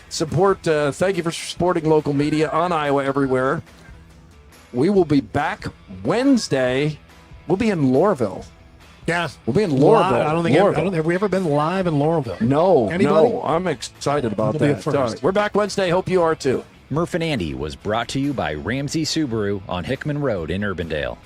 Thank you for supporting local media on Iowa Everywhere. We will be back Wednesday. We'll be in Laurelville. Yeah. We'll be in Laurelville. Have we ever been live in Laurelville? No. Anybody? No. I'm excited about It'll be a that. first. All right, we're back Wednesday. Hope you are too. Murph and Andy was brought to you by Ramsey Subaru on Hickman Road in Urbandale.